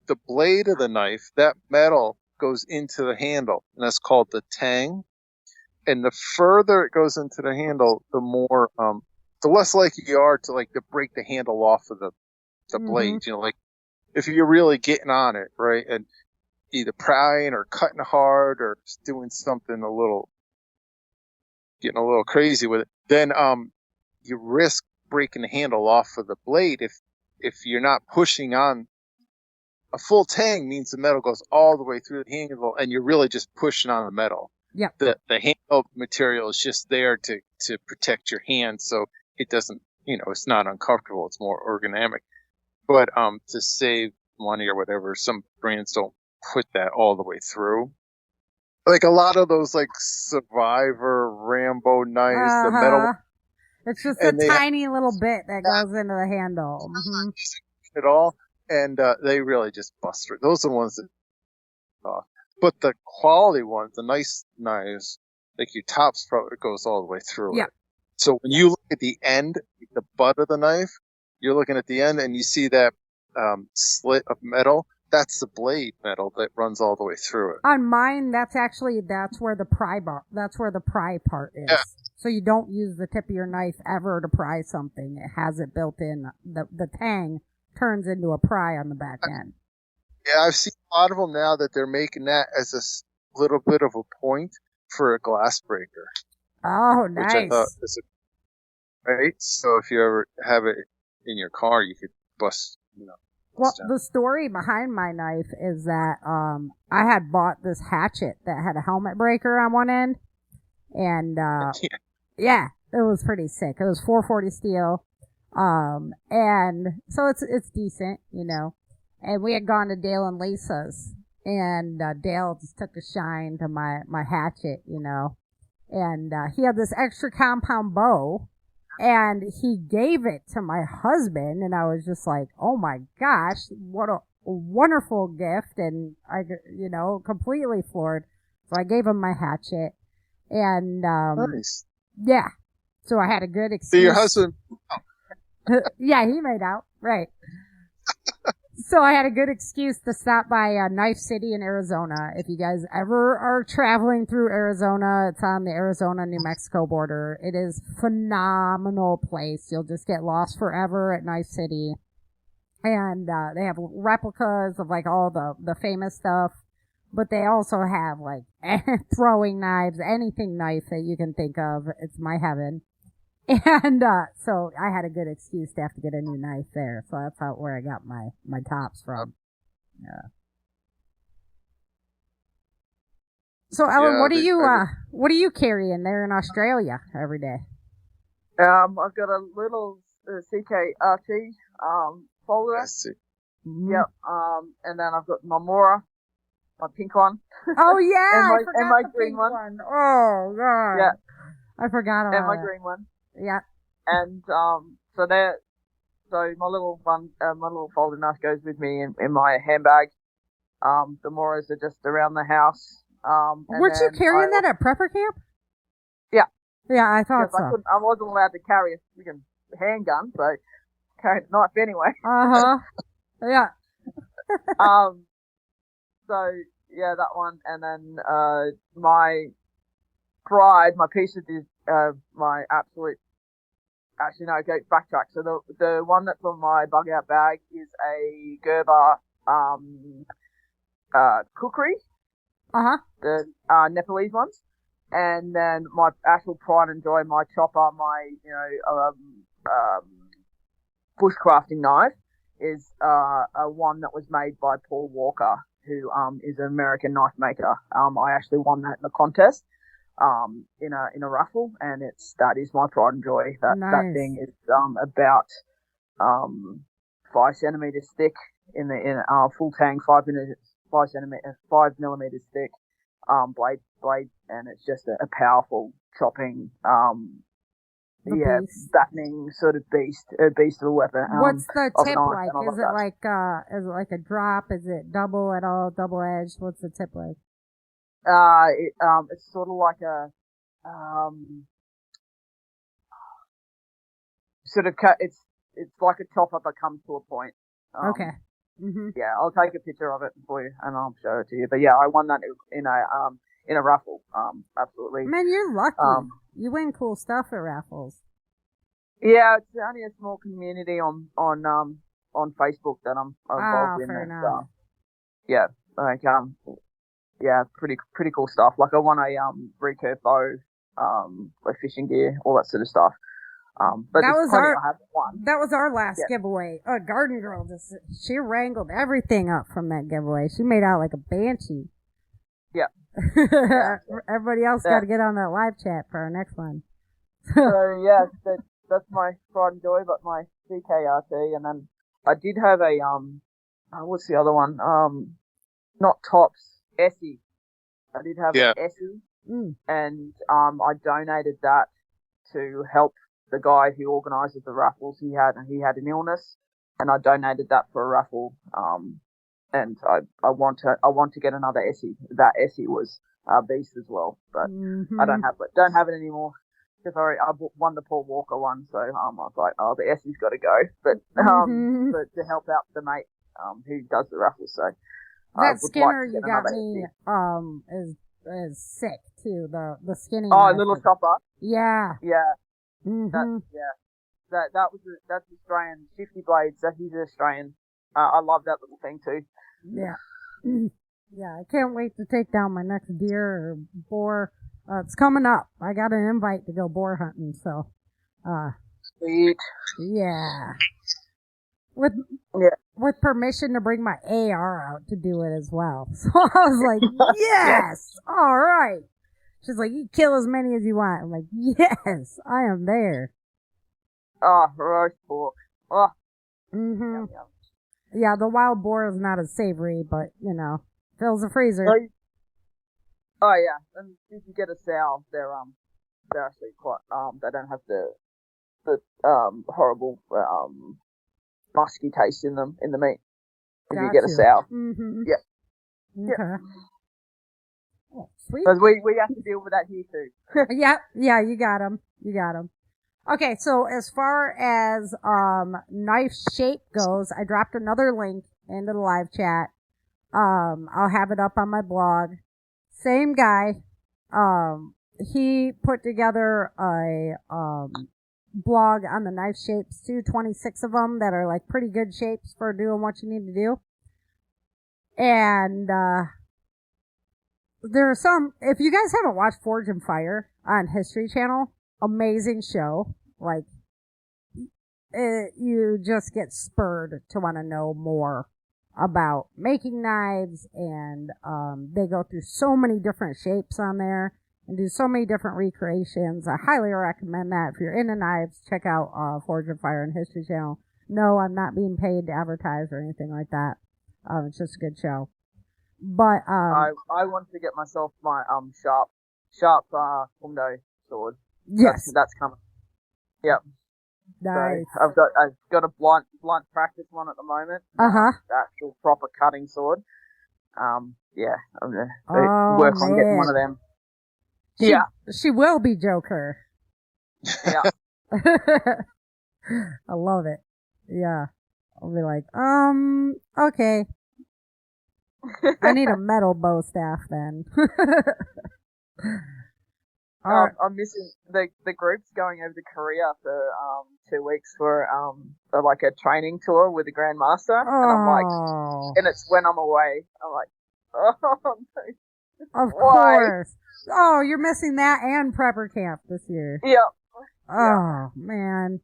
the blade of the knife, that metal goes into the handle, and that's called the tang. And the further it goes into the handle, the more, the less likely you are to break the handle off of the blade. You know, like if you're really getting on it, right, and either prying or cutting hard or just doing something getting a little crazy with it, then you risk breaking the handle off of the blade if you're not pushing on. A full tang means the metal goes all the way through the handle, and you're really just pushing on the metal. Yeah. The handle material is just there to protect your hand, so it doesn't, it's not uncomfortable. It's more ergonomic. But to save money or whatever, some brands don't put that all the way through. Like a lot of those, like Survivor, Rambo knives, the metal. It's just a tiny little bit that goes into the handle. Mm-hmm. At all. And they really just bust through. Those are the ones that, but the quality ones, the nice knives, like your tops, it goes all the way through it. So when you look at the end, the butt of the knife, you're looking at the end and you see that slit of metal. That's the blade metal that runs all the way through it. On mine, that's where the pry part is. Yeah. So you don't use the tip of your knife ever to pry something. It has it built in. The tang turns into a pry on the back end. Yeah, I've seen a lot of them now that they're making that as a little bit of a point for a glass breaker. Oh, nice. Which I thought is right? So if you ever have it in your car, you could bust, Well, the story behind my knife is that I had bought this hatchet that had a helmet breaker on one end. And yeah, it was pretty sick. It was 440 steel. And so it's decent, and we had gone to Dale and Lisa's, and Dale just took a shine to my hatchet, and he had this extra compound bow, and he gave it to my husband, and I was just like, oh my gosh, what a wonderful gift, and I, completely floored. So I gave him my hatchet. And, Nice. yeah. So I had a good excuse. So your husband, Yeah, he made out. Right. So I had a good excuse to stop by Knife City in Arizona. If you guys ever are traveling through Arizona, it's on the Arizona-New Mexico border. It is phenomenal place. You'll just get lost forever at Knife City. And they have replicas of like all the famous stuff. But they also have like throwing knives, anything knife that you can think of. It's my heaven. And, so I had a good excuse to have to get a new knife there. So that's where I got my tops from. Yeah. So Ellen, Yeah, what are you carrying there in Australia every day? I've got a little CKRT folder. I see. Mm-hmm. Yep. And then I've got my Mora, my pink one. Oh yeah, And I my- forgot and my the green pink one. Oh god. Yeah. I forgot about And my it. green one. Yeah. And so my little one, my little folding knife goes with me in my handbag. The Moras are just around the house. Weren't you carrying that at prepper camp? Yeah. Yeah, I thought Because so. I wasn't allowed to carry a freaking handgun, so I carried a knife anyway. Uh-huh. Yeah. So yeah, that one, and then my pride, my piece of this, my absolute. Actually, no, go backtrack. So the one that's on my bug out bag is a Gerber kukri, Uh-huh. the Nepalese ones, and then my actual pride and joy, my chopper, my bushcrafting knife is a one that was made by Paul Walker, who is an American knife maker. I actually won that in the contest in a raffle, and that is my pride and joy. That thing is about 5 centimeters thick in full tang, 5 millimeters thick blade, and it's just a powerful chopping beast. battening sort of beast of a weapon. What's the of tip an like? iron, Is it like a drop? Is it double at all? Double edged? What's the tip like? It's sort of like a sort of it's like a chopper that comes to a point. Okay. Mm-hmm. Yeah, I'll take a picture of it for you and I'll show it to you. But yeah, I won that in a raffle. Absolutely. Man, you're lucky. You win cool stuff at raffles. Yeah, it's only a small community on Facebook that I'm involved in. Fair enough. Yeah, like yeah, pretty cool stuff. Like I won a recurve bow, like fishing gear, all that sort of stuff. But that was our I haven't won. That was our last giveaway. Garden Girl she wrangled everything up from that giveaway. She made out like a banshee. Yeah. Everybody else got to get on that live chat for our next one. So yeah, that's my pride and joy, but my CKRT, and then I did have a what's the other one? Not Tops, Essie. I did have an Essie, and I donated that to help the guy who organises the raffles. He had an illness, and I donated that for a raffle. And I want to get another Essie. That Essie was a beast as well, but I don't have it anymore. Because I won the Paul Walker one, so I was like, oh, the Essie's got to go. But but to help out the mate who does the raffle, so that Skinner you got me is sick too. The skinny. Oh, little chopper. Yeah. Yeah. Mm-hmm. That's Australian 50 blades. He's Australian. I love that little thing too. Yeah. Yeah, I can't wait to take down my next deer or boar. It's coming up. I got an invite to go boar hunting, so. Sweet. Yeah. With permission to bring my AR out to do it as well. So I was like, yes! Alright. She's like, you kill as many as you want. I'm like, yes! I am there. Oh, roast pork. Oh. Mm-hmm. Yum, yum. Yeah, the wild boar is not as savory, but, fills the freezer. Oh yeah, and if you get a sow, they're actually quite, they don't have the horrible, musky taste in them, in the meat. If you get a sow. Mm-hmm. Yeah. Okay. Oh, sweet. Because we have to deal with that here too. Yeah, you got 'em. You got 'em. Okay, so as far as knife shape goes, I dropped another link into the live chat. I'll have it up on my blog. Same guy. He put together a blog on the knife shapes too, 26 of them that are like pretty good shapes for doing what you need to do. And there are some, if you guys haven't watched Forge and Fire on History Channel, amazing show. Like, you just get spurred to want to know more about making knives, and they go through so many different shapes on there and do so many different recreations. I highly recommend that. If you're into knives, check out Forge and Fire on History Channel. No, I'm not being paid to advertise or anything like that. It's just a good show. But I want to get myself my sharp Hundo sword. yes, That's coming. Yep. nice. So I've got a blunt practice one at the moment. The actual proper cutting sword. Yeah, I'm gonna work on getting one of them. She will be Joker. Yeah. I love it. Yeah. I'll be like, okay. I need a metal bow staff then. I'm missing the group's going over to Korea for 2 weeks for like a training tour with the Grandmaster, and I'm like, and it's when I'm away. I'm like, oh, of why? course. Oh, you're missing that and prepper camp this year. Yeah. Oh man.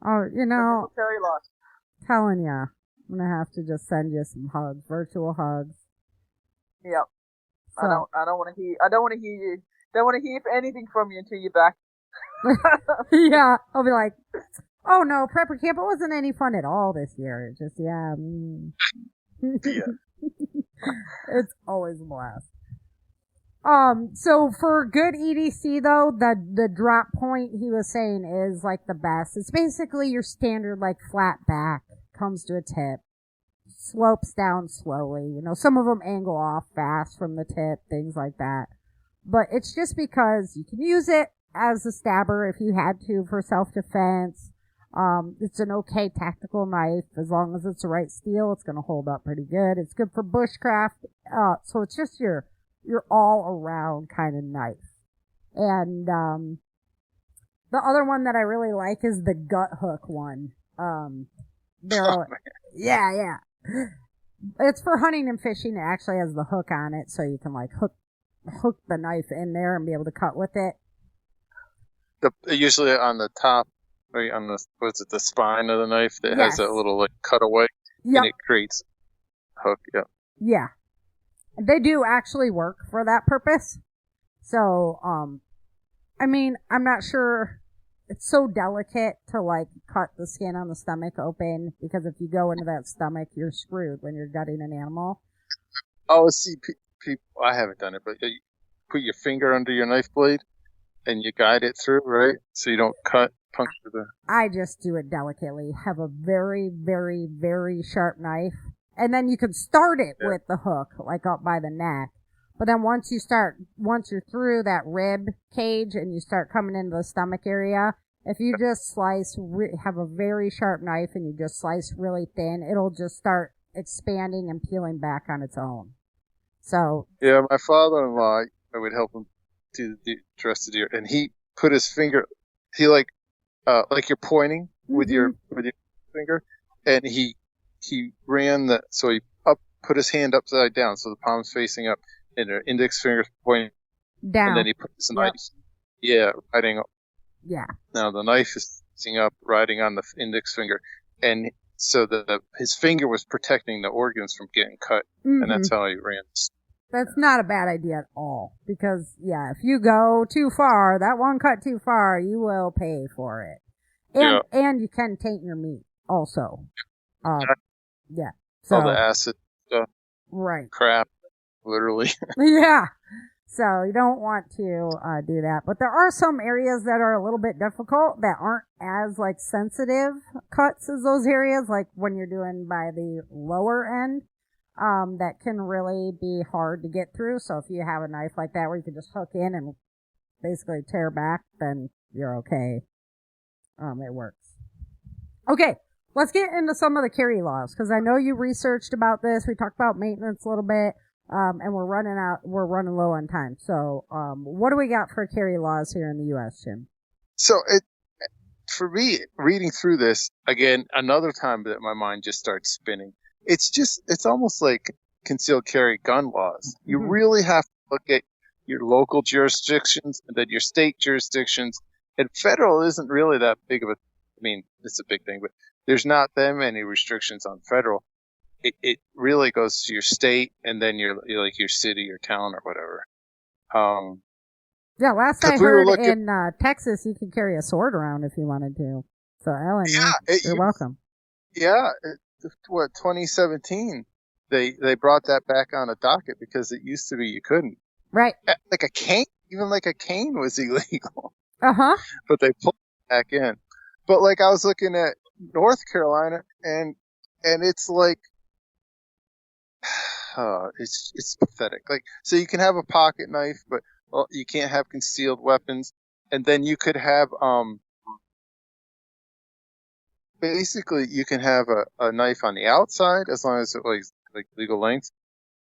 Oh, Military life. telling ya, I'm gonna have to just send you some hugs, virtual hugs. Yep. So, I don't want to hear. I don't want to hear you. Don't want to hear anything from you until you're back. yeah, I'll be like, oh no, prepper camp, it wasn't any fun at all this year. It's just, yeah. It's always a blast. So for good EDC though, the drop point he was saying is like the best. It's basically your standard like flat back, comes to a tip, slopes down slowly. Some of them angle off fast from the tip, things like that. But it's just because you can use it as a stabber if you had to for self-defense. It's an okay tactical knife. As long as it's the right steel, it's going to hold up pretty good. It's good for bushcraft. So it's just your all-around kind of knife. And the other one that I really like is the gut hook one. Yeah. It's for hunting and fishing. It actually has the hook on it, so you can like hook the knife in there and be able to cut with it. Usually on the top, right on the spine of the knife that has that little like cutaway, and it creates a hook. Yep. Yeah. They do actually work for that purpose. So, I mean, I'm not sure. It's so delicate to like cut the skin on the stomach open, because if you go into that stomach, you're screwed when you're gutting an animal. Oh, see, people, I haven't done it, but you put your finger under your knife blade and you guide it through, right? So you don't puncture the... I just do it delicately. Have a very, very, very sharp knife. And then you can start it with the hook, like up by the neck. But then once you're through that rib cage and you start coming into the stomach area, if you just have a very sharp knife and you just slice really thin, it'll just start expanding and peeling back on its own. So. Yeah, my father-in-law, I would help him do the dress the deer, and he put his finger, he like you're pointing with your finger, and he ran so he put his hand upside down, so the palm's facing up, and her index finger's pointing down, and then he put his knife, riding up. Yeah. Now the knife is facing up, riding on the index finger, and so his finger was protecting the organs from getting cut, and that's how he ran. That's not a bad idea at all, because if you go too far, that one cut too far, you will pay for it, and you can taint your meat also. So all the acid stuff, right? Crap, literally. Yeah. So you don't want to do that. But there are some areas that are a little bit difficult that aren't as like sensitive cuts as those areas, like when you're doing by the lower end. that can really be hard to get through. So if you have a knife like that where you can just hook in and basically tear back, then you're okay. It works. Okay, let's get into some of the carry laws, because I know you researched about this. We talked about maintenance a little bit, and we're running low on time. So, what do we got for carry laws here in the U.S., Jim? So for me, reading through this, again, another time that my mind just starts spinning. It's almost like concealed carry gun laws. You really have to look at your local jurisdictions and then your state jurisdictions. And federal isn't really that big of it's a big thing, but there's not that many restrictions on federal. It really goes to your state and then your city or town or whatever. Yeah, last I heard in Texas, you could carry a sword around if you wanted to. So, Ellen, you're welcome. Yeah, 2017, they brought that back on a docket because it used to be you couldn't. Right. Like a cane was illegal. Uh-huh. But they pulled it back in. But like I was looking at North Carolina and it's like, it's pathetic. Like, so you can have a pocket knife, but you can't have concealed weapons. And then you could have, basically you can have a knife on the outside as long as it was like legal length.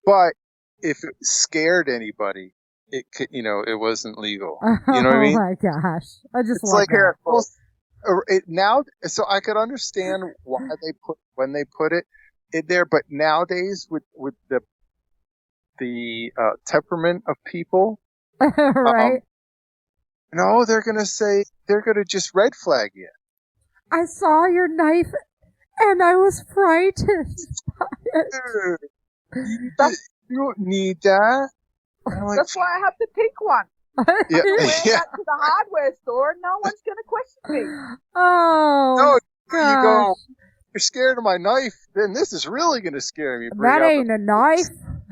But if it scared anybody, it could, it wasn't legal. You know what I mean? Oh my gosh. I just love that. Now, so I could understand when they put it in there, but nowadays with the temperament of people, right? No, they're gonna just red flag you. I saw your knife and I was frightened by it. You don't need that. That's why I have the pink one. Yeah, Wear that to the hardware store and no one's going to question me. Oh, no, gosh. You go, you're scared of my knife, then this is really going to scare me. That ain't a knife.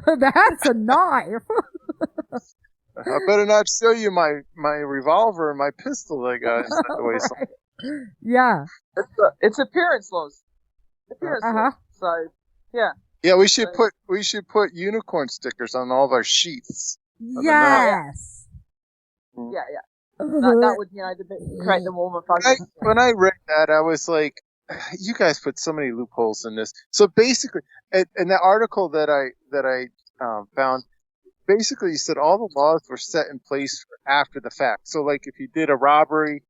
That's a knife. I better not show you my revolver and my pistol I got inside the way. Right. Yeah. It's appearance laws. Laws. So, yeah. Yeah, we should put unicorn stickers on all of our sheaths. Yes. Yeah. That would, create the warmer fuzz. When I read that, I was like, you guys put so many loopholes in this. So basically, in the article that I found, basically you said all the laws were set in place after the fact. So like if you did a robbery,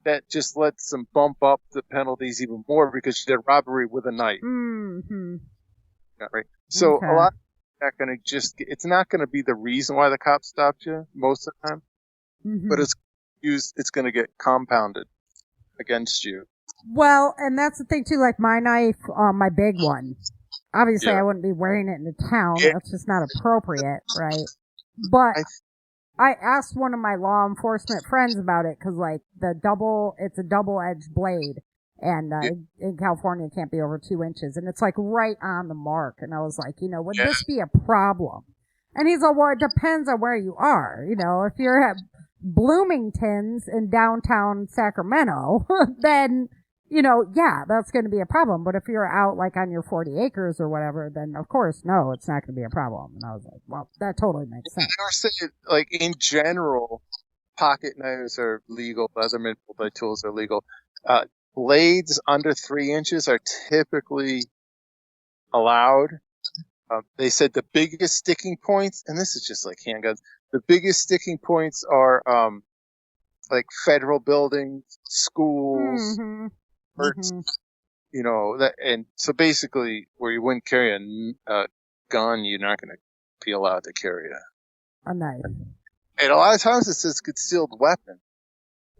that just lets them bump up the penalties even more because you did a robbery with a knife. Mm-hmm. Yeah, right. So a lot of it's not going to be the reason why the cops stopped you most of the time, but it's going to get compounded against you. Well, and that's the thing too, like my knife, my big one. Obviously I wouldn't be wearing it into town. Yeah. That's just not appropriate, right? But I asked one of my law enforcement friends about it because like it's a double-edged blade. And in California, it can't be over 2 inches. And it's like right on the mark. And I was like, would this be a problem? And he's like, well, it depends on where you are. If you're at Bloomington's in downtown Sacramento, then, that's going to be a problem. But if you're out like on your 40 acres or whatever, then of course, no, it's not going to be a problem. And I was like, well, that totally makes sense. I was saying, like, in general, pocket knives are legal. Other multi-tools are legal. Blades under 3 inches are typically allowed. They said the biggest sticking points, and this is just like handguns, the biggest sticking points are like federal buildings, schools, that, and so basically where you wouldn't carry a gun, you're not going to be allowed to carry a knife. And a lot of times it says concealed weapon.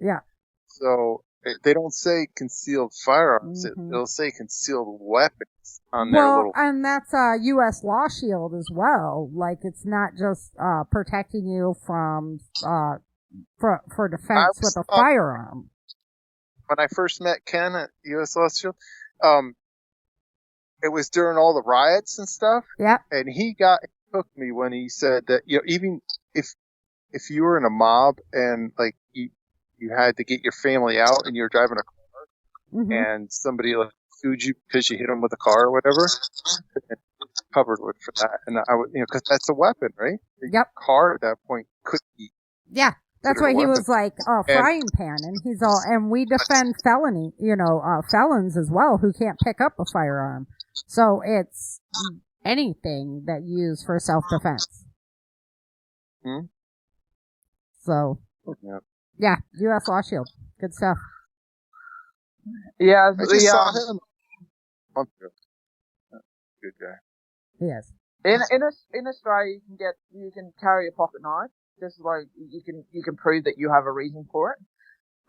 Yeah. So they don't say concealed firearms. They'll say concealed weapons on their little... and that's a U.S. law shield as well. Like, it's not just protecting you from for defense with a firearm. When I first met Ken at U.S. Law Shield, it was during all the riots and stuff. Yeah. And he took me when he said that, even if you were in a mob and like you had to get your family out and you were driving a car and somebody like sued you because you hit them with a car or whatever, covered wood for that, and I would, because that's a weapon, right? The Yep. car at that point could be. Yeah. That's why he was like, frying pan, and he's all, and we defend felons as well who can't pick up a firearm. So it's anything that you use for self-defense. So, yeah, U.S. Law Shield. Good stuff. Yeah, I just saw him. Good guy. Yes. In Australia, you can carry a pocket knife. Just like you can prove that you have a reason for it.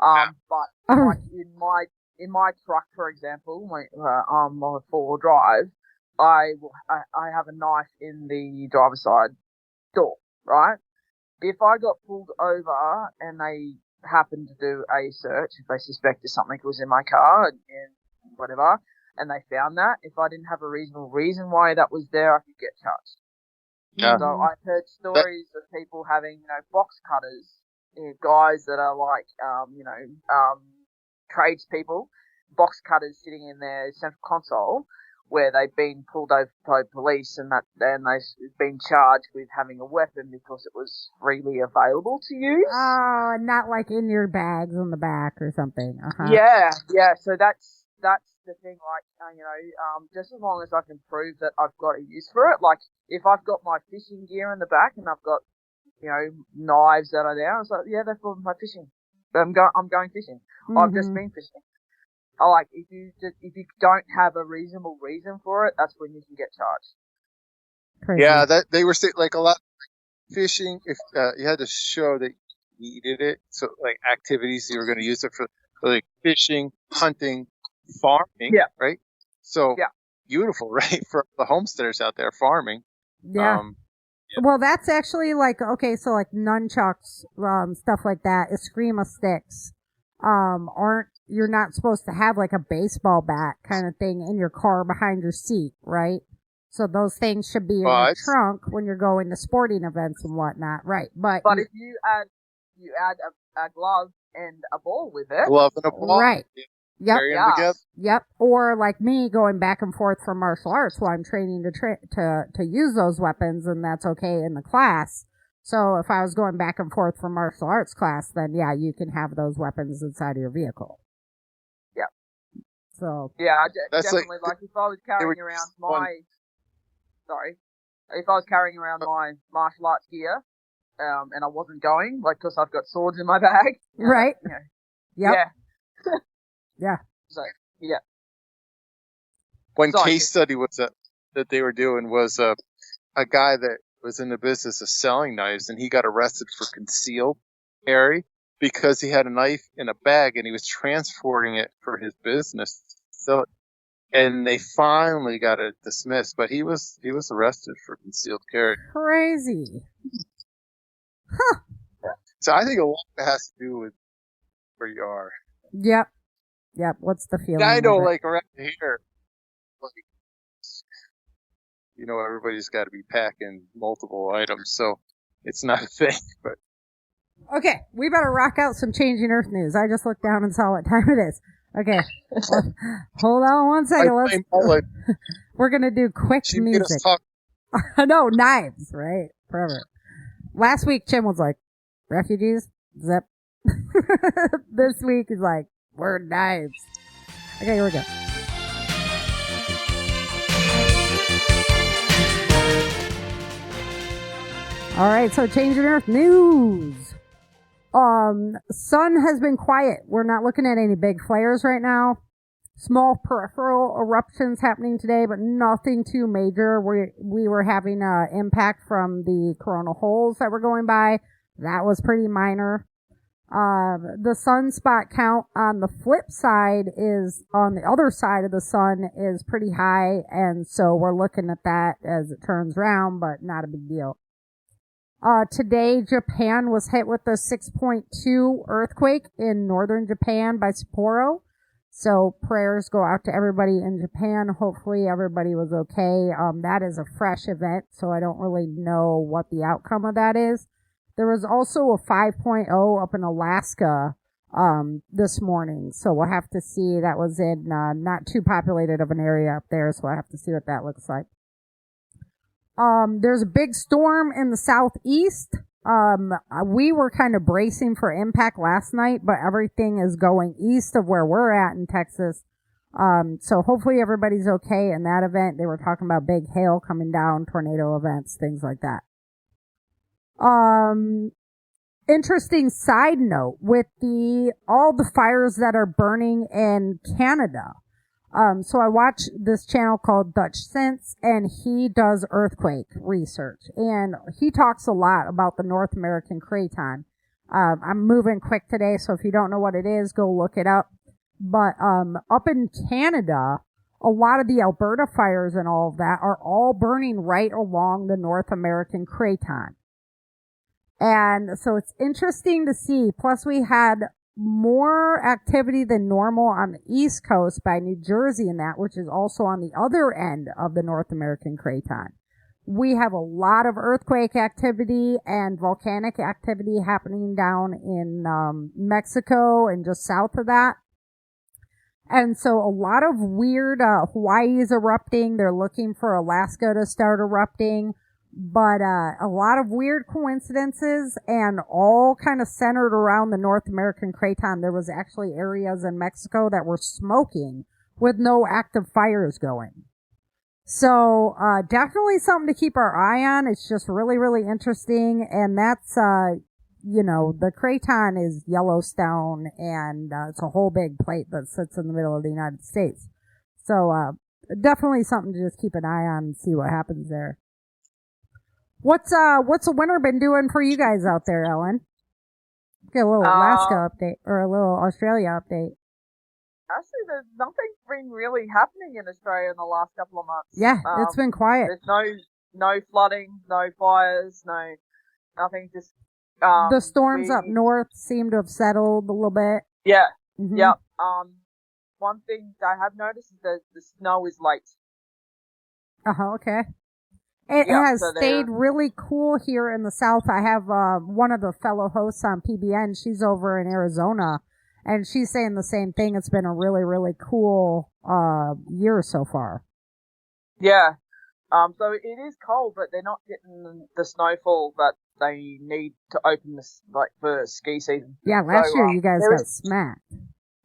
But like in my truck, for example, my 4-wheel drive, I have a knife in the driver's side door, right? If I got pulled over and they happened to do a search, if they suspected something was in my car and whatever, and they found that, if I didn't have a reasonable reason why that was there, I could get charged. Yeah. So I've heard stories of people having, box cutters, guys that are like, tradespeople, box cutters sitting in their central console, where they've been pulled over by police and they've been charged with having a weapon because it was freely available to use. Oh, not like in your bags on the back or something. Uh-huh. Yeah. So that's the thing, just as long as I can prove that I've got a use for it, like if I've got my fishing gear in the back and I've got, knives that are there, I was like, yeah, that's for my fishing. I'm going fishing. Mm-hmm. I've just been fishing. I like, if you don't have a reasonable reason for it, that's when you can get charged. Crazy. Yeah, that they were saying like a lot of fishing. If you had to show that you needed it, so like activities you were going to use it for like fishing, hunting, farming, right? So beautiful, right? For the homesteaders out there farming. Yeah. Well, that's actually like, okay, so like nunchucks, stuff like that, eskrima sticks, you're not supposed to have like a baseball bat kind of thing in your car behind your seat, right? So those things should be in your trunk when you're going to sporting events and whatnot, right? But if you add a glove and a ball with it. Glove and a ball. Right. Yep. Carry them together. Yep. Or like me going back and forth from martial arts while I'm training to use those weapons, and that's okay in the class. So if I was going back and forth from martial arts class, then yeah, you can have those weapons inside of your vehicle. Yep. So. Yeah, definitely. Like if I was carrying around if I was carrying around my martial arts gear, and I wasn't going, like, because I've got swords in my bag. Right. Yep. Yeah. Yeah. So, yeah. One case study was that they were doing was a guy that was in the business of selling knives, and he got arrested for concealed carry because he had a knife in a bag and he was transporting it for his business. So, and they finally got it dismissed, but he was arrested for concealed carry. Crazy. Huh. So I think a lot of it has to do with where you are. Yep. What's the feeling? I know, like around here, like, everybody's got to be packing multiple items, so it's not a thing. But okay, we better rock out some Changing Earth news. I just looked down and saw what time it is. Okay, hold on one second. We're gonna do quick music. No, knives, right? Forever. Last week, Jim was like, refugees, zip. This week is like, we're knives. Okay, here we go. Alright, so Changing Earth news. Sun has been quiet. We're not looking at any big flares right now. Small peripheral eruptions happening today, but nothing too major. We were having impact from the coronal holes that were going by. That was pretty minor. The sunspot count on the flip side is, on the other side of the sun, is pretty high, and so we're looking at that as it turns around, but not a big deal. Today, Japan was hit with a 6.2 earthquake in northern Japan by Sapporo. So prayers go out to everybody in Japan. Hopefully everybody was okay. That is a fresh event, so I don't really know what the outcome of that is. There was also a 5.0 up in Alaska, this morning. So we'll have to see. That was in, not too populated of an area up there, so we'll have to see what that looks like. There's a big storm in the southeast. We were kind of bracing for impact last night, but everything is going east of where we're at in Texas. So hopefully everybody's okay in that event. They were talking about big hail coming down, tornado events, things like that. Interesting side note with all the fires that are burning in Canada. So I watch this channel called Dutch Sense, and he does earthquake research, and he talks a lot about the North American craton. I'm moving quick today, so if you don't know what it is, go look it up. But up in Canada, a lot of the Alberta fires and all of that are all burning right along the North American craton. And so it's interesting to see. Plus, we had more activity than normal on the East Coast by New Jersey and that, which is also on the other end of the North American craton. We have a lot of earthquake activity and volcanic activity happening down in Mexico and just south of that. And so a lot of weird, Hawaii's erupting. They're looking for Alaska to start erupting. But a lot of weird coincidences, and all kind of centered around the North American craton. There was actually areas in Mexico that were smoking with no active fires going. So definitely something to keep our eye on. It's just really, really interesting. And that's, the craton is Yellowstone, and it's a whole big plate that sits in the middle of the United States. So definitely something to just keep an eye on and see what happens there. What's the winter been doing for you guys out there, Ellen? Get a little Alaska update or a little Australia update. Actually, there's nothing been really happening in Australia in the last couple of months. Yeah, it's been quiet. There's no flooding, no fires, nothing. Just the storms up north seem to have settled a little bit. Yeah, mm-hmm. Yeah. One thing I have noticed is that the snow is late. Okay. It has stayed really cool here in the South. I have one of the fellow hosts on PBN. She's over in Arizona, and she's saying the same thing. It's been a really, really cool year so far. Yeah. So it is cold, but they're not getting the snowfall that they need to open this, for ski season. Yeah, last year you guys got smacked.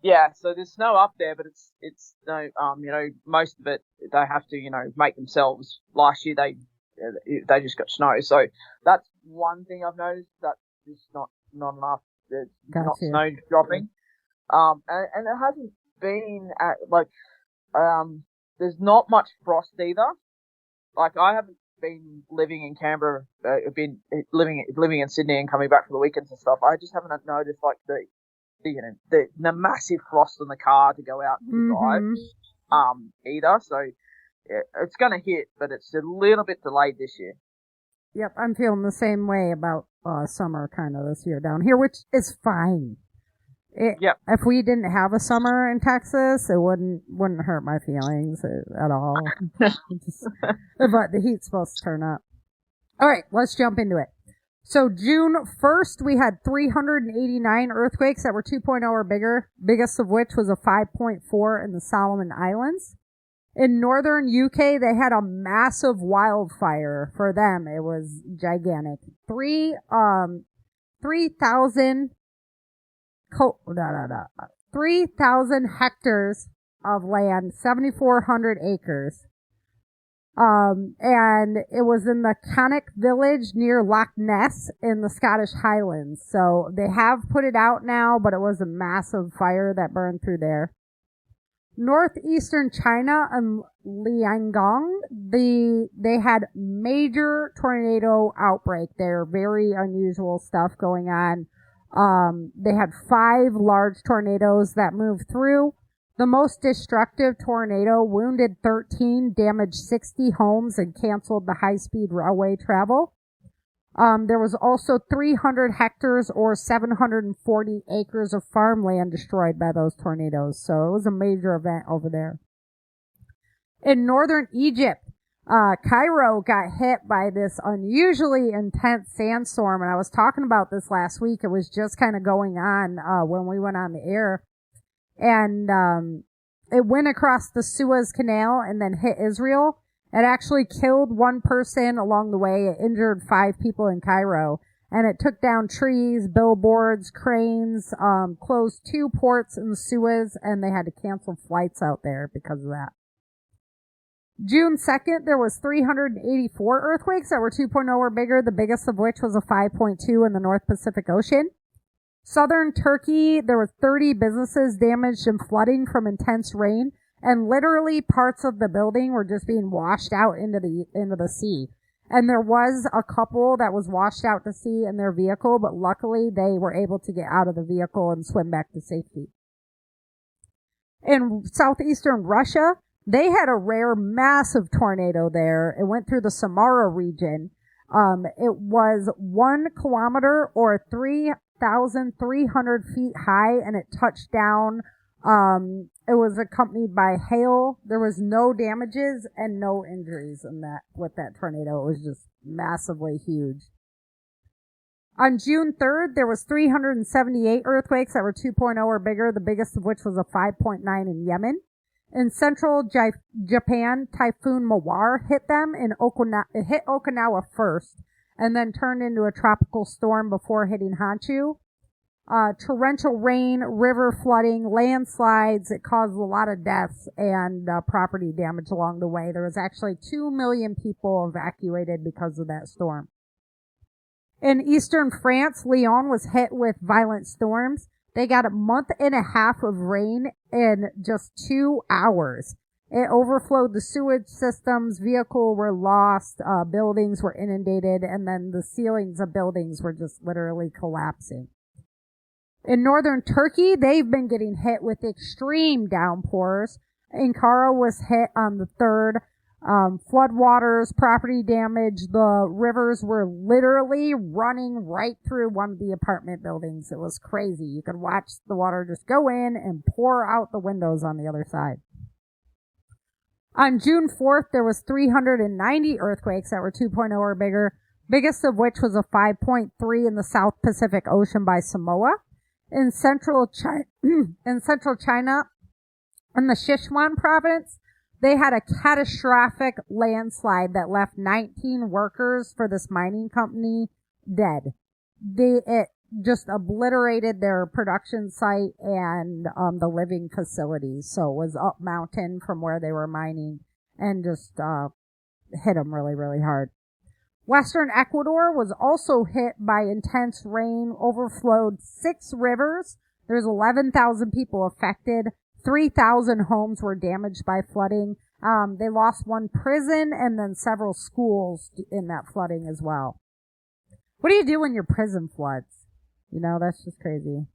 Yeah, so there's snow up there, but it's most of it they have to, make themselves. Last year they just got snow, so that's one thing I've noticed, that there's not enough. There's not snow dropping, and it hasn't been there's not much frost either. Like, I haven't been living in Canberra, been living in Sydney and coming back for the weekends and stuff. I just haven't noticed the massive frost on the car to go out and drive either. So yeah, it's going to hit, but it's a little bit delayed this year. Yep, I'm feeling the same way about summer kind of this year down here, which is fine. If we didn't have a summer in Texas, it wouldn't hurt my feelings at all. But the heat's supposed to turn up. All right, let's jump into it. So June 1st, we had 389 earthquakes that were 2.0 or bigger, biggest of which was a 5.4 in the Solomon Islands. In northern UK, they had a massive wildfire. For them, it was gigantic. 3,000 hectares of land, 7,400 acres. And it was in the Cannock village near Loch Ness in the Scottish Highlands. So they have put it out now, but it was a massive fire that burned through there. Northeastern China and Liangong, they had major tornado outbreak there. Very unusual stuff going on. They had 5 large tornadoes that moved through. The most destructive tornado wounded 13, damaged 60 homes, and canceled the high-speed railway travel. There was also 300 hectares or 740 acres of farmland destroyed by those tornadoes. So it was a major event over there. In northern Egypt, Cairo got hit by this unusually intense sandstorm, and I was talking about this last week. It was just kind of going on when we went on the air. And it went across the Suez Canal and then hit Israel. It actually killed one person along the way. It injured 5 people in Cairo. And it took down trees, billboards, cranes, closed 2 ports in Suez, and they had to cancel flights out there because of that. June 2nd, there was 384 earthquakes that were 2.0 or bigger, the biggest of which was a 5.2 in the North Pacific Ocean. Southern Turkey, there were 30 businesses damaged in flooding from intense rain, and literally parts of the building were just being washed out into the sea. And there was a couple that was washed out to sea in their vehicle, but luckily they were able to get out of the vehicle and swim back to safety. In southeastern Russia, they had a rare massive tornado there. It went through the Samara region. It was 1 kilometer or 3,300 feet high, and it touched down. It was accompanied by hail. There was no damages and no injuries with that tornado. It was just massively huge. On June 3rd, there was 378 earthquakes that were 2.0 or bigger, the biggest of which was a 5.9 in Yemen. In central Japan, Typhoon Mawar hit them it hit Okinawa first, and then turned into a tropical storm before hitting Honshu. Torrential rain, river flooding, landslides, it caused a lot of deaths and property damage along the way. There was actually 2 million people evacuated because of that storm. In eastern France, Lyon was hit with violent storms. They got a month and a half of rain in just 2 hours. It overflowed the sewage systems, vehicles were lost, buildings were inundated, and then the ceilings of buildings were just literally collapsing. In northern Turkey, they've been getting hit with extreme downpours. Ankara was hit on the 3rd. Floodwaters, property damage, the rivers were literally running right through one of the apartment buildings. It was crazy. You could watch the water just go in and pour out the windows on the other side. On June 4th, there was 390 earthquakes that were 2.0 or bigger, biggest of which was a 5.3 in the South Pacific Ocean by Samoa. In central China, in the Sichuan province, they had a catastrophic landslide that left 19 workers for this mining company dead. It just obliterated their production site and the living facilities. So it was up mountain from where they were mining and just hit them really, really hard. Western Ecuador was also hit by intense rain, overflowed 6 rivers. There's 11,000 people affected. 3,000 homes were damaged by flooding. They lost 1 prison and then several schools in that flooding as well. What do you do when your prison floods? You know, that's just crazy.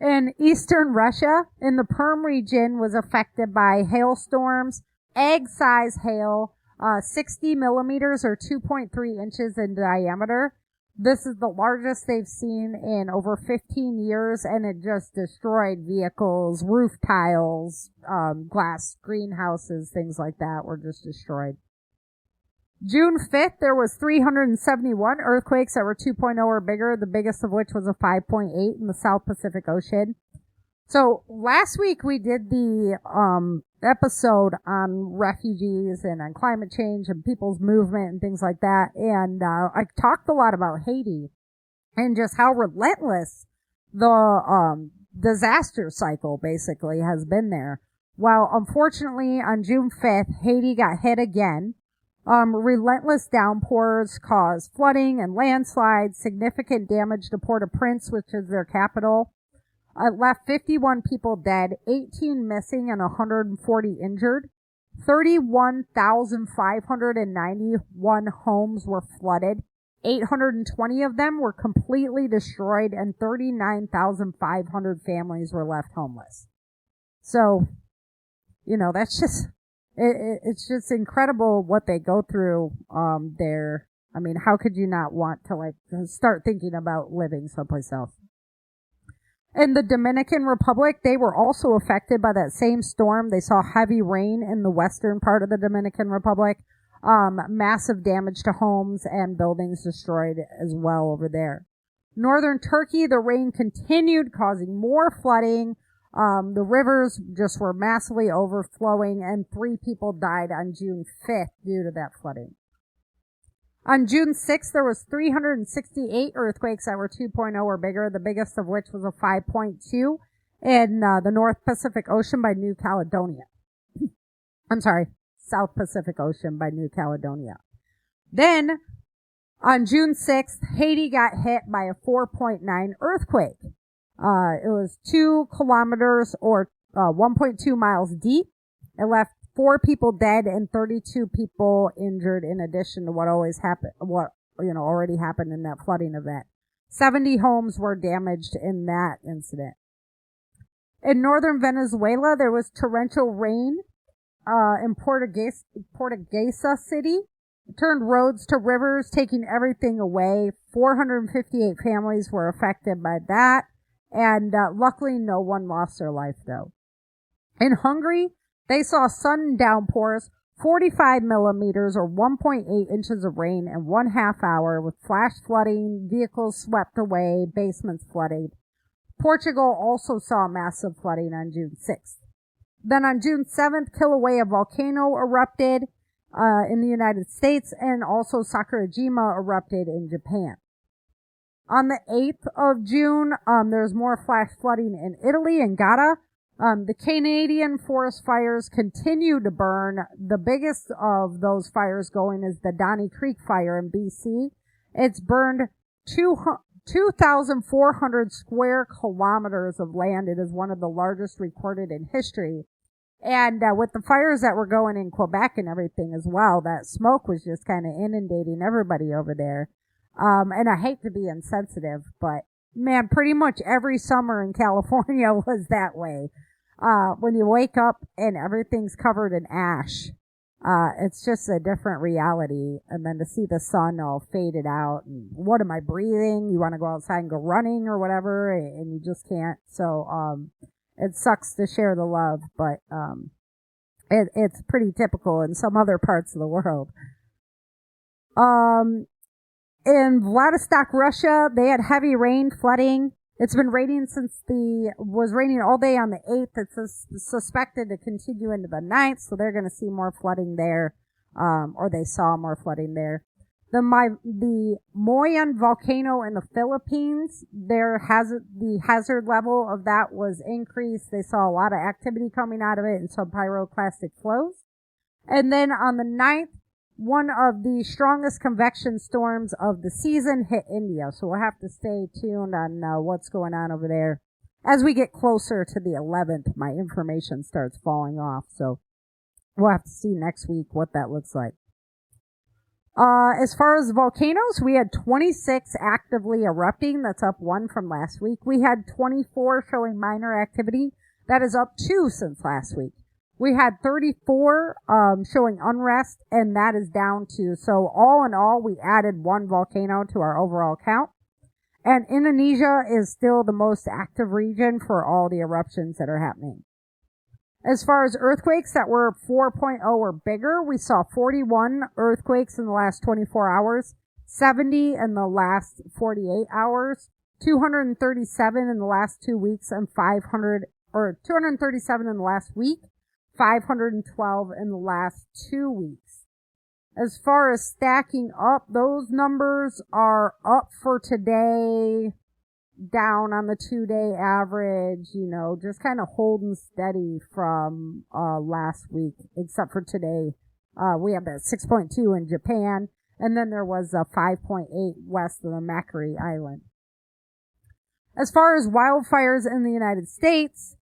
In eastern Russia, in the Perm region, was affected by hailstorms, egg-size hail, 60 millimeters or 2.3 inches in diameter. This is the largest they've seen in over 15 years, and it just destroyed vehicles, roof tiles, glass greenhouses, things like that were just destroyed. June 5th, there was 371 earthquakes that were 2.0 or bigger, the biggest of which was a 5.8 in the South Pacific Ocean. So last week we did the episode on refugees and on climate change and people's movement and things like that. And I talked a lot about Haiti and just how relentless the disaster cycle basically has been there. Well, unfortunately, on June 5th, Haiti got hit again. Relentless downpours caused flooding and landslides, significant damage to Port-au-Prince, which is their capital. It left 51 people dead, 18 missing, and 140 injured. 31,591 homes were flooded. 820 of them were completely destroyed, and 39,500 families were left homeless. So, you know, that's just, it's just incredible what they go through, there. I mean, how could you not want to, like, start thinking about living someplace else? In the Dominican Republic, they were also affected by that same storm. They saw heavy rain in the western part of the Dominican Republic. Massive damage to homes and buildings destroyed as well over there. Northern Turkey, the rain continued, causing more flooding. The rivers just were massively overflowing, and 3 people died on June 5th due to that flooding. On June 6th, there was 368 earthquakes that were 2.0 or bigger, the biggest of which was a 5.2 in the North Pacific Ocean by New Caledonia. I'm sorry, South Pacific Ocean by New Caledonia. Then, on June 6th, Haiti got hit by a 4.9 earthquake. It was 2 kilometers or 1.2 miles deep. It left 4 people dead and 32 people injured in addition to what already happened in that flooding event. 70 homes were damaged in that incident. In northern Venezuela, there was torrential rain in Portuguesa City. It turned roads to rivers, taking everything away. 458 families were affected by that, and luckily no one lost their life, though. In Hungary, they saw sudden downpours, 45 millimeters or 1.8 inches of rain in 1/2 hour, with flash flooding, vehicles swept away, basements flooded. Portugal also saw massive flooding on June 6th. Then on June 7th, Kilauea volcano erupted in the United States, and also Sakurajima erupted in Japan. On the 8th of June, there's more flash flooding in Italy and Gaeta. The Canadian forest fires continue to burn. The biggest of those fires going is the Donny Creek fire in BC. It's burned 2,400 square kilometers of land. It is one of the largest recorded in history. And with the fires that were going in Quebec and everything as well, that smoke was just kind of inundating everybody over there. And I hate to be insensitive, but man, pretty much every summer in California was that way. When you wake up and everything's covered in ash, it's just a different reality. And then to see the sun all faded out, and what am I breathing? You want to go outside and go running or whatever, and you just can't. So, it sucks to share the love, but, it's pretty typical in some other parts of the world. In Vladivostok, Russia, they had heavy rain, flooding. It's been raining was raining all day on the 8th. It's suspected to continue into the 9th, so they're going to see more flooding there, or they saw more flooding there. The Moyan volcano in the Philippines, the hazard level of that was increased. They saw a lot of activity coming out of it and some pyroclastic flows. And then on the 9th, one of the strongest convection storms of the season hit India. So we'll have to stay tuned on what's going on over there. As we get closer to the 11th, my information starts falling off. So we'll have to see next week what that looks like. As far as volcanoes, we had 26 actively erupting. That's up 1 from last week. We had 24 showing minor activity. That is up 2 since last week. We had 34 showing unrest, and that is down 2. So all in all, we added 1 volcano to our overall count. And Indonesia is still the most active region for all the eruptions that are happening. As far as earthquakes that were 4.0 or bigger, we saw 41 earthquakes in the last 24 hours, 70 in the last 48 hours, 237 in the last 2 weeks, and 237 in the last week, 512 in the last 2 weeks. As far as stacking up, those numbers are up for today, down on the 2-day average, just kind of holding steady from last week, except for today. We have that 6.2 in Japan, and then there was a 5.8 west of the Macquarie Island. As far as wildfires in the United States,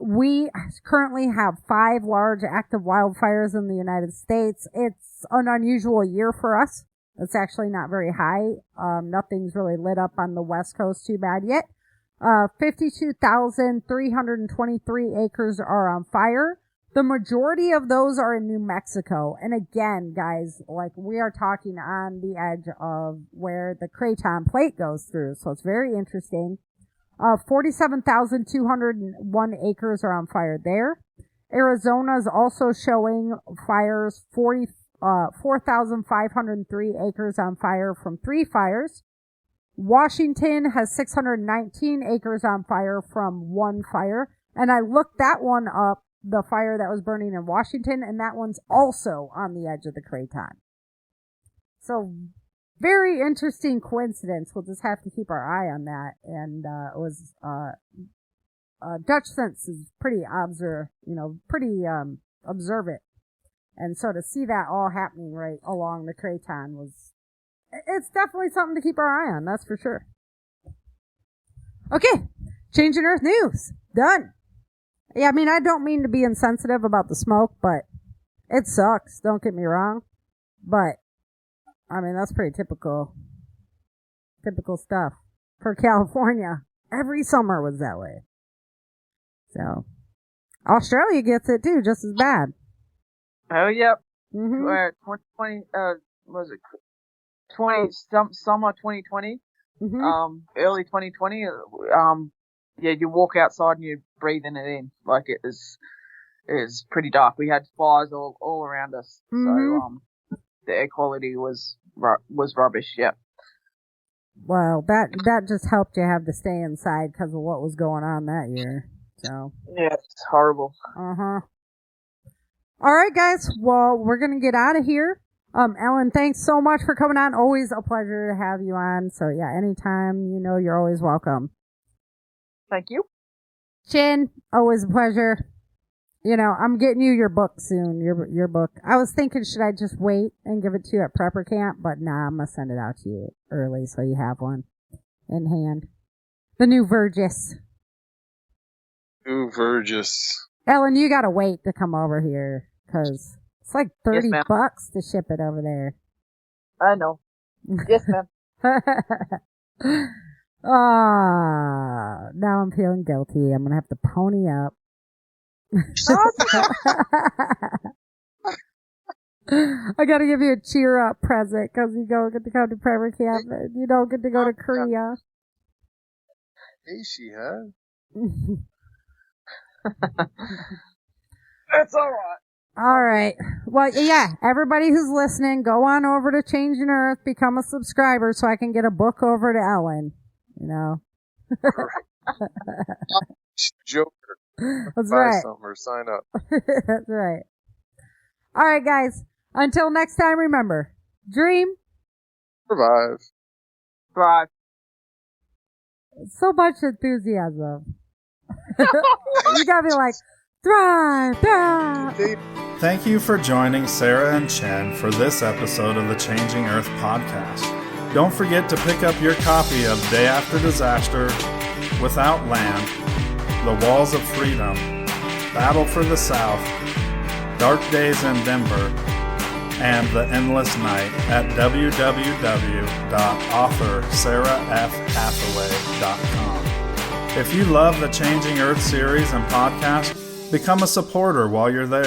we currently have 5 large active wildfires in the United States. It's an unusual year for us. It's actually not very high. Nothing's really lit up on the West Coast too bad yet. 52,323 acres are on fire. The majority of those are in New Mexico. And again, guys, we are talking on the edge of where the Craton Plate goes through. So it's very interesting. 47,201 acres are on fire there. Arizona is also showing fires, 4,503 acres on fire from 3 fires. Washington has 619 acres on fire from one fire. And I looked that one up, the fire that was burning in Washington, and that one's also on the edge of the craton. So, very interesting coincidence. We'll just have to keep our eye on that. And it was Dutch sense is pretty observant. And so to see that all happening right along the craton it's definitely something to keep our eye on, that's for sure. Okay, Changing Earth news. Done. Yeah, I mean, I don't mean to be insensitive about the smoke, but it sucks, don't get me wrong. But, I mean, that's pretty typical stuff for California. Every summer was that way. So, Australia gets it too, just as bad. Oh, yep. Mm-hmm. 2020, summer 2020, Mm-hmm. early 2020, yeah, you walk outside and you're breathing it in. Like, it is pretty dark. We had fires all around us. Mm-hmm. So, the air quality was rubbish, yeah. Well, that just helped you have to stay inside because of what was going on that year. So. Yeah, it's horrible. Uh-huh. All right, guys. Well, we're going to get out of here. Ellen, thanks so much for coming on. Always a pleasure to have you on. So, yeah, anytime, you're always welcome. Thank you. Chin, always a pleasure. I'm getting you your book soon, your book. I was thinking, should I just wait and give it to you at prepper camp? But nah, I'm going to send it out to you early so you have one in hand. The new Virgis. Ooh, Virgis. Ellen, you got to wait to come over here because it's like $30 to ship it over there. I know. Yes, ma'am. Now I'm feeling guilty. I'm going to have to pony up. I gotta give you a cheer up present because you don't get to come to prepper camp and you don't get to go to Korea. Hey, she has. It's alright. Alright. Well, yeah, everybody who's listening, go on over to Changing Earth, become a subscriber so I can get a book over to Ellen. Joker. That's Buy right. something or sign up. That's right. Alright, guys. Until next time, remember, dream. Survive. Thrive. So much enthusiasm. You gotta be like, thrive, thrive. Thank you for joining Sarah and Chen for this episode of the Changing Earth podcast. Don't forget to pick up your copy of Day After Disaster, Without Land, The Walls of Freedom, Battle for the South, Dark Days in Denver, and The Endless Night at www.authorSarahFHathaway.com. If you love the Changing Earth series and podcast, become a supporter while you're there.